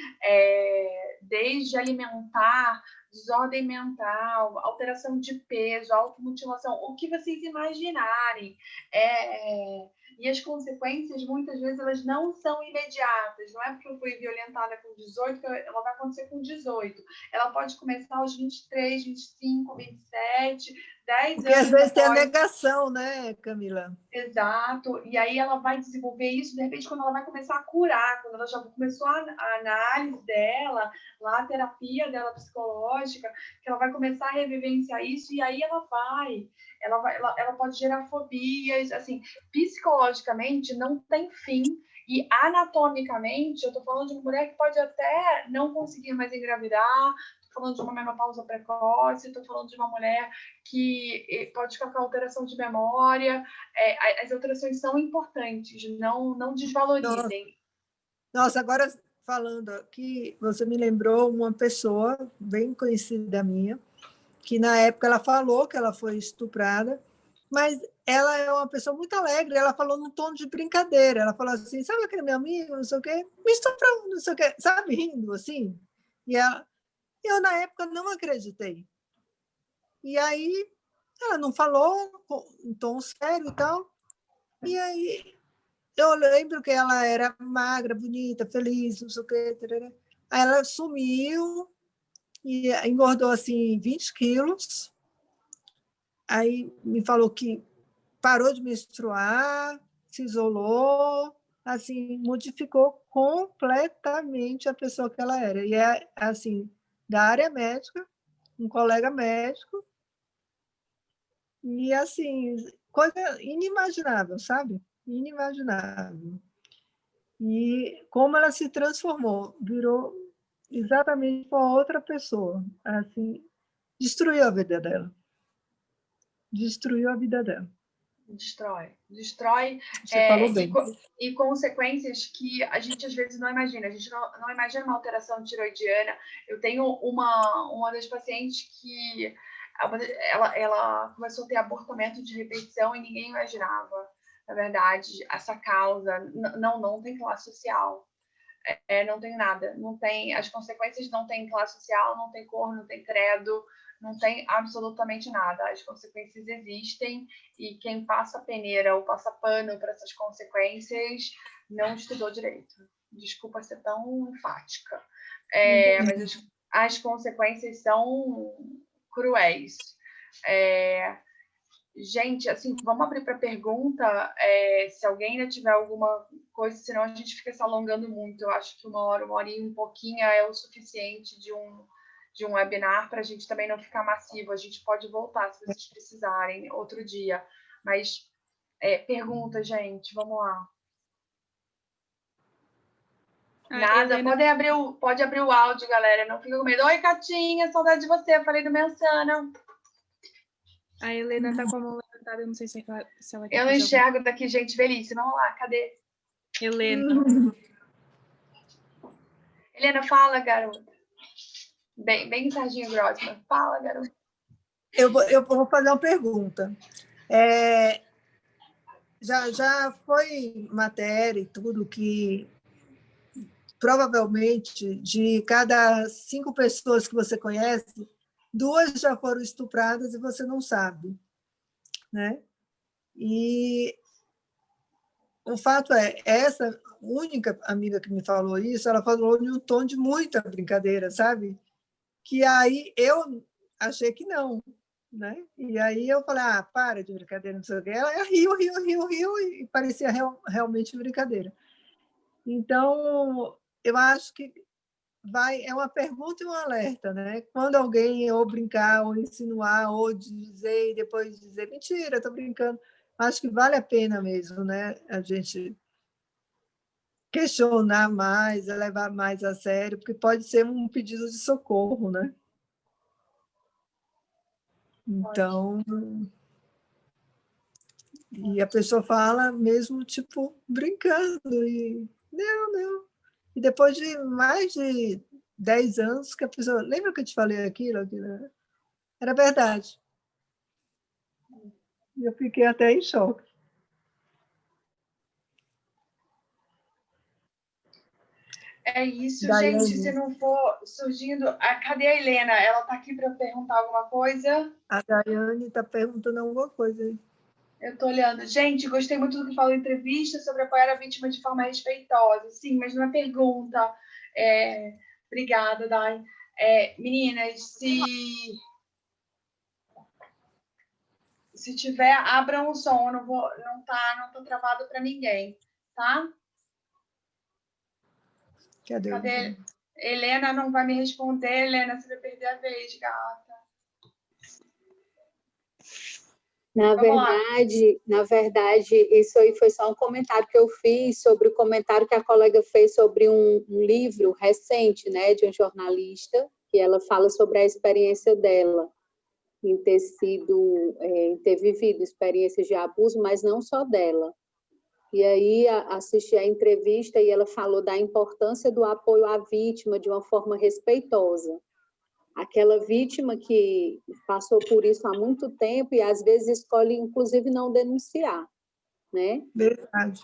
desde alimentar, desordem mental, alteração de peso, automutilação, o que vocês imaginarem. E as consequências, muitas vezes, elas não são imediatas. Não é porque eu fui violentada com 18 que ela vai acontecer com 18. Ela pode começar aos 23, 25, 27, 10 Porque anos às vezes tem a após. negação, né, Camila? Exato. E aí ela vai desenvolver isso, de repente, quando ela vai começar a curar, quando ela já começou a análise dela, lá a terapia dela psicológica, que ela vai começar a revivenciar isso, e aí ela pode gerar fobias, assim, psicologicamente não tem fim, e anatomicamente, eu tô falando de uma mulher que pode até não conseguir mais engravidar, tô falando de uma menopausa precoce, tô falando de uma mulher que pode ficar com alteração de memória. As alterações são importantes, não desvalorizem. Nossa, agora falando aqui, você me lembrou uma pessoa bem conhecida minha, que na época ela falou que ela foi estuprada, mas ela é uma pessoa muito alegre, ela falou num tom de brincadeira, ela falou assim, sabe aquele meu amigo, não sei o quê, me estuprou, não sei o quê, sabe, rindo, assim. Eu, na época, não acreditei. E aí, ela não falou em tom sério e tal, e aí eu lembro que ela era magra, bonita, feliz, não sei o quê. Tarará. Aí ela sumiu e engordou assim 20 quilos. Aí me falou que parou de menstruar, se isolou, assim, modificou completamente a pessoa que ela era. E é assim, da área médica, um colega médico, e assim, coisa inimaginável, sabe? Inimaginável. E como ela se transformou, virou exatamente uma outra pessoa. Assim, destruiu a vida dela. Destruiu a vida dela. Destrói Você falou bem. e consequências que a gente às vezes não imagina. A gente não imagina uma alteração tiroidiana. Eu tenho uma das pacientes que ela começou a ter abortamento de repetição e ninguém imaginava. Na verdade, essa causa não tem classe social. Não tem nada, não tem as consequências, não tem classe social, não tem cor, não tem credo, não tem absolutamente nada. As consequências existem e quem passa peneira ou passa pano para essas consequências não estudou direito. Desculpa ser tão enfática, mas as consequências são cruéis. Gente, assim, vamos abrir para pergunta. Se alguém ainda tiver alguma coisa, senão a gente fica se alongando muito. Eu acho que uma hora e um pouquinho é o suficiente de um webinar para a gente também não ficar massivo. A gente pode voltar se vocês precisarem outro dia. Mas pergunta, gente, vamos lá. Nada, Helena... pode abrir o áudio, galera. Não fica com medo. Oi, Catinha, saudade de você. Eu falei do Mensana. A Helena tá com a mão levantada, eu não sei se ela quer. Eu não enxergo daqui, gente, velhice. Vamos lá, cadê? Helena. Helena, fala, garota. Bem Serginho Grossman. Fala, garota. Eu vou fazer uma pergunta. Já foi matéria e tudo que provavelmente de cada 5 pessoas que você conhece, 2 já foram estupradas e você não sabe, né? E o fato essa única amiga que me falou isso, ela falou em um tom de muita brincadeira, sabe? Que aí eu achei que não, né? E aí eu falei, para de brincadeira, não sei o quê. Ela riu, e parecia realmente brincadeira. Então, eu acho que é uma pergunta e um alerta, né? Quando alguém ou brincar, ou insinuar, ou dizer, e depois dizer, mentira, estou brincando, acho que vale a pena mesmo, né? A gente questionar mais, levar mais a sério, porque pode ser um pedido de socorro, né? Então, e a pessoa fala mesmo, tipo, brincando, e não. E depois de mais de 10 anos que a pessoa... Lembra que eu te falei aquilo? Era verdade. E eu fiquei até em choque. É isso, Daiane. Gente, se não for surgindo... Cadê a Helena? Ela está aqui para perguntar alguma coisa? A Daiane está perguntando alguma coisa aí. Eu estou olhando. Gente, gostei muito do que falou em entrevista sobre apoiar a vítima de forma respeitosa. Sim, mas não é pergunta. Obrigada, Dai. Meninas, se tiver, abram o som. Não tá travado para ninguém, tá? Cadê? Helena não vai me responder. Helena, você vai perder a vez, gata. Na verdade, isso aí foi só um comentário que eu fiz sobre o comentário que a colega fez sobre um livro recente, né, de um jornalista, que ela fala sobre a experiência dela em ter vivido experiências de abuso, mas não só dela. E aí assisti a entrevista e ela falou da importância do apoio à vítima de uma forma respeitosa. Aquela vítima que passou por isso há muito tempo e às vezes escolhe, inclusive, não denunciar, né? Verdade.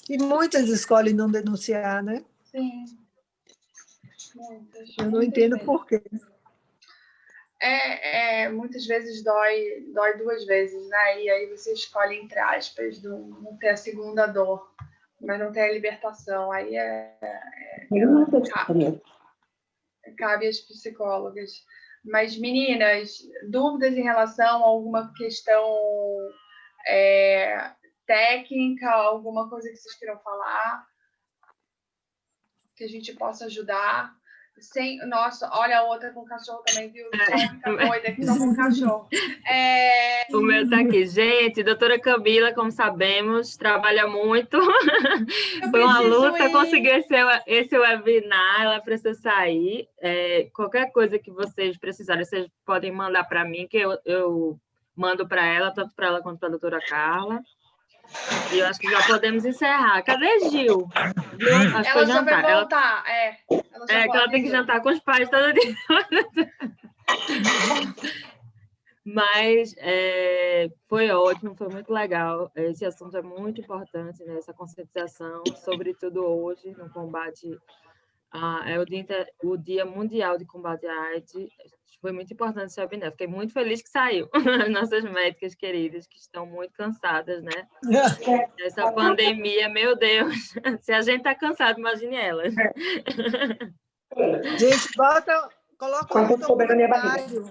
E muitas escolhem não denunciar, né? Sim. Muitas. Eu não entendo por quê. Muitas vezes dói 2 vezes, né? E aí você escolhe, entre aspas, não ter a segunda dor, mas não ter a libertação. Aí cabe às psicólogas. Mas, meninas, dúvidas em relação a alguma questão técnica, alguma coisa que vocês queiram falar, que a gente possa ajudar? Nossa, olha a outra com cachorro também, viu? Fica doida que tô com cachorro. O meu tá aqui. Gente, doutora Camila, como sabemos, trabalha muito. Foi uma luta conseguir esse webinar, ela precisa sair. Qualquer coisa que vocês precisarem, vocês podem mandar para mim, que eu mando para ela, tanto para ela quanto para a doutora Carla. E eu acho que já podemos encerrar. Cadê Gil? Acho que ela já vai voltar. Que ela tem que jantar com os pais todo dia. Mas foi ótimo, foi muito legal. Esse assunto é muito importante, né? Essa conscientização, sobretudo hoje, no combate... o Dia Mundial de Combate à AIDS. Foi muito importante esse webinar. Fiquei muito feliz que saiu. As nossas médicas queridas, que estão muito cansadas, né? Essa pandemia, meu Deus. Se a gente está cansado, imagine elas. Gente, coloca um comentário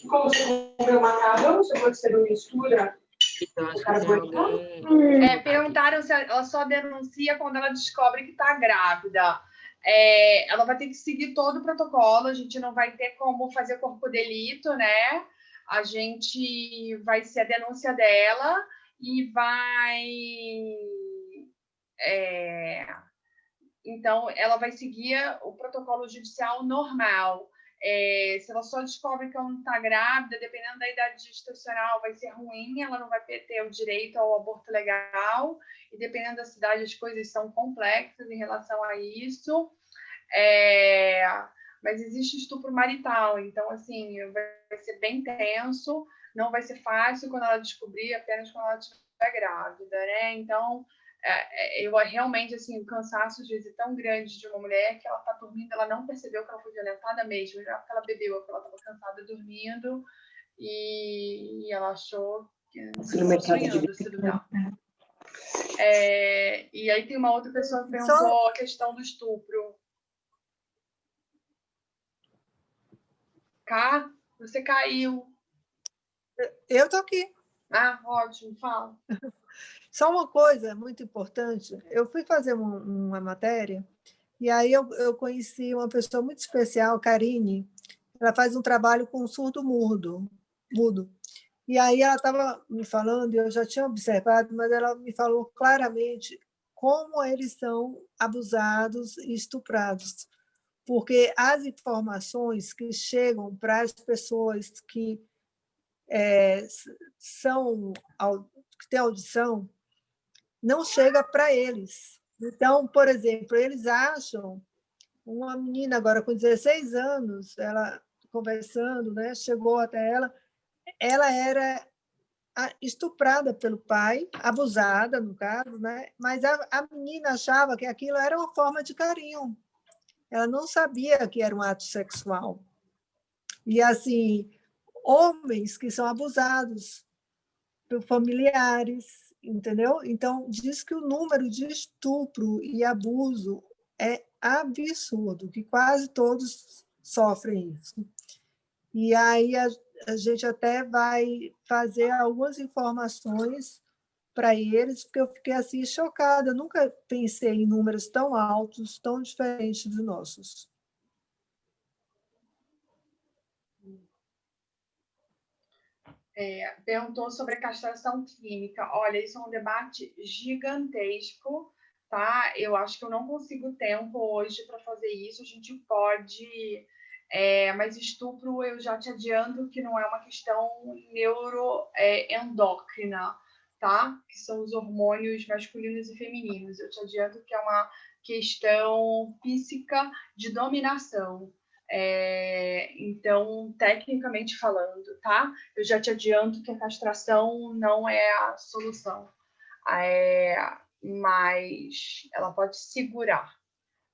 Como você comeu macarrão, você pode ser uma mistura. Então, acho que tem alguém... Perguntaram se ela só denuncia quando ela descobre que está grávida. Ela vai ter que seguir todo o protocolo, a gente não vai ter como fazer corpo de delito, né? A gente vai ser a denúncia dela e vai... Então, ela vai seguir o protocolo judicial normal. Se ela só descobre que ela não está grávida, dependendo da idade gestacional, vai ser ruim, ela não vai ter o direito ao aborto legal, e dependendo da cidade, as coisas são complexas em relação a isso. Mas existe estupro marital, então, assim, vai ser bem tenso, não vai ser fácil quando ela descobrir, apenas quando ela estiver grávida, né? Então, eu realmente, assim, o cansaço às vezes é tão grande de uma mulher que ela está dormindo, ela não percebeu que ela foi violentada mesmo, já porque ela bebeu, porque ela estava cansada dormindo e ela achou que estava sonhando, se duvidar. E aí tem uma outra pessoa que perguntou a questão do estupro. Cá, você caiu. Eu estou aqui. Ah, ótimo, fala. Só uma coisa muito importante, eu fui fazer uma matéria e aí eu conheci uma pessoa muito especial, Karine, ela faz um trabalho com surdo-mudo. E aí ela estava me falando, e eu já tinha observado, mas ela me falou claramente como eles são abusados e estuprados, porque as informações que chegam para as pessoas que que têm audição não chega para eles. Então, por exemplo, eles acham, uma menina agora com 16 anos, ela conversando, né, chegou até ela era estuprada pelo pai, abusada, no caso, né, mas a menina achava que aquilo era uma forma de carinho. Ela não sabia que era um ato sexual. E, assim, homens que são abusados por familiares, entendeu? Então, diz que o número de estupro e abuso é absurdo, que quase todos sofrem isso. E aí a gente até vai fazer algumas informações para eles, porque eu fiquei assim chocada, eu nunca pensei em números tão altos, tão diferentes dos nossos. Perguntou sobre a castração química. Olha, isso é um debate gigantesco, tá? Eu acho que eu não consigo tempo hoje para fazer isso. A gente pode, mas estupro, eu já te adianto que não é uma questão neuroendócrina, tá? Que são os hormônios masculinos e femininos. Eu te adianto que é uma questão física de dominação. Então, tecnicamente falando, tá? Eu já te adianto que a castração não é a solução, mas ela pode segurar,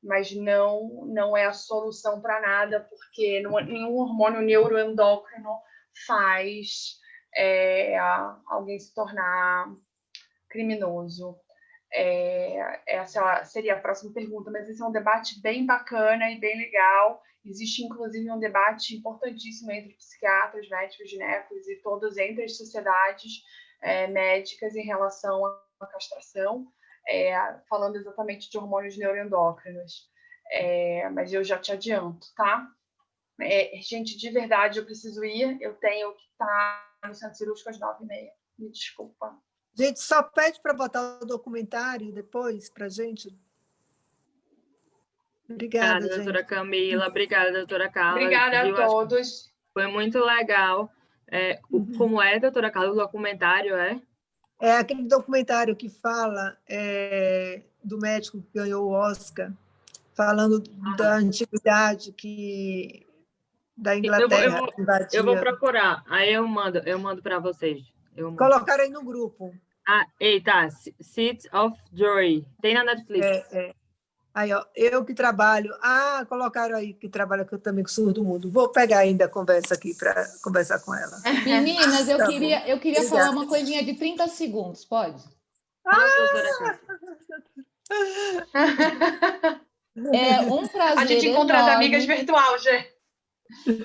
mas não é a solução para nada, porque nenhum hormônio neuroendócrino faz alguém se tornar criminoso. Essa seria a próxima pergunta, mas esse é um debate bem bacana e bem legal. Existe, inclusive, um debate importantíssimo entre psiquiatras, médicos, ginecólogos e todos entre as sociedades médicas em relação à castração, falando exatamente de hormônios neuroendócrinos. Mas eu já te adianto, tá? Gente, de verdade, eu preciso ir. Eu tenho que estar no centro cirúrgico às 9h30. Me desculpa. Gente, só pede para botar o documentário depois para a gente. Obrigada, doutora Camila. Obrigada, doutora Carla. Obrigada a todos. Foi muito legal. Como é, doutora Carla, o documentário, É aquele documentário que fala do médico que ganhou o Oscar, falando da antiguidade da Inglaterra. Eu vou procurar, aí eu mando para vocês. Colocaram aí no grupo. Eita, Seeds of Joy. Tem na Netflix. Aí, ó, eu que trabalho. Colocaram aí que trabalha também com surdo-mudo. Vou pegar ainda a conversa aqui para conversar com ela. Meninas, eu queria falar uma coisinha de 30 segundos, pode? É um prazer. A gente encontra as amigas virtual, Gê.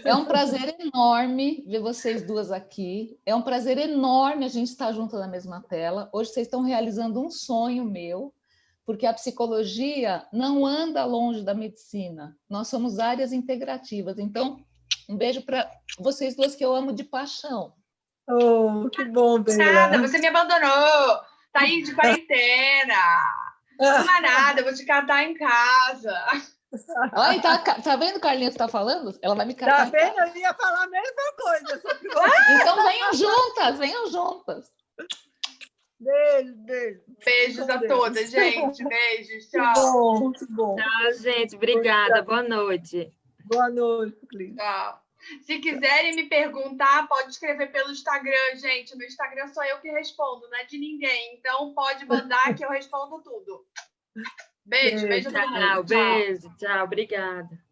É um prazer enorme ver vocês duas aqui. É um prazer enorme a gente estar junto na mesma tela. Hoje vocês estão realizando um sonho meu, porque a psicologia não anda longe da medicina. Nós somos áreas integrativas. Então, um beijo para vocês duas que eu amo de paixão. Oh, que bom, Nada, Bela. você me abandonou. Tá aí de quarentena. Não é nada, eu vou te catar em casa. Olha, tá vendo o Carlinhos está falando? Ela vai me catar. Tá vendo? Eu ia falar a mesma coisa sobre você. Então venham juntas, venham juntas. Beijo, beijo. Beijos a todas, gente. Beijos, tchau. Que bom, que bom. Tchau, gente. Obrigada. Boa noite. Boa noite, Clícia. Tchau. Se quiserem me perguntar, pode escrever pelo Instagram, gente. No Instagram sou eu que respondo, não é de ninguém. Então pode mandar que eu respondo tudo. Beijo, beijo a todo mundo. Tchau, beijo. Tchau, obrigada.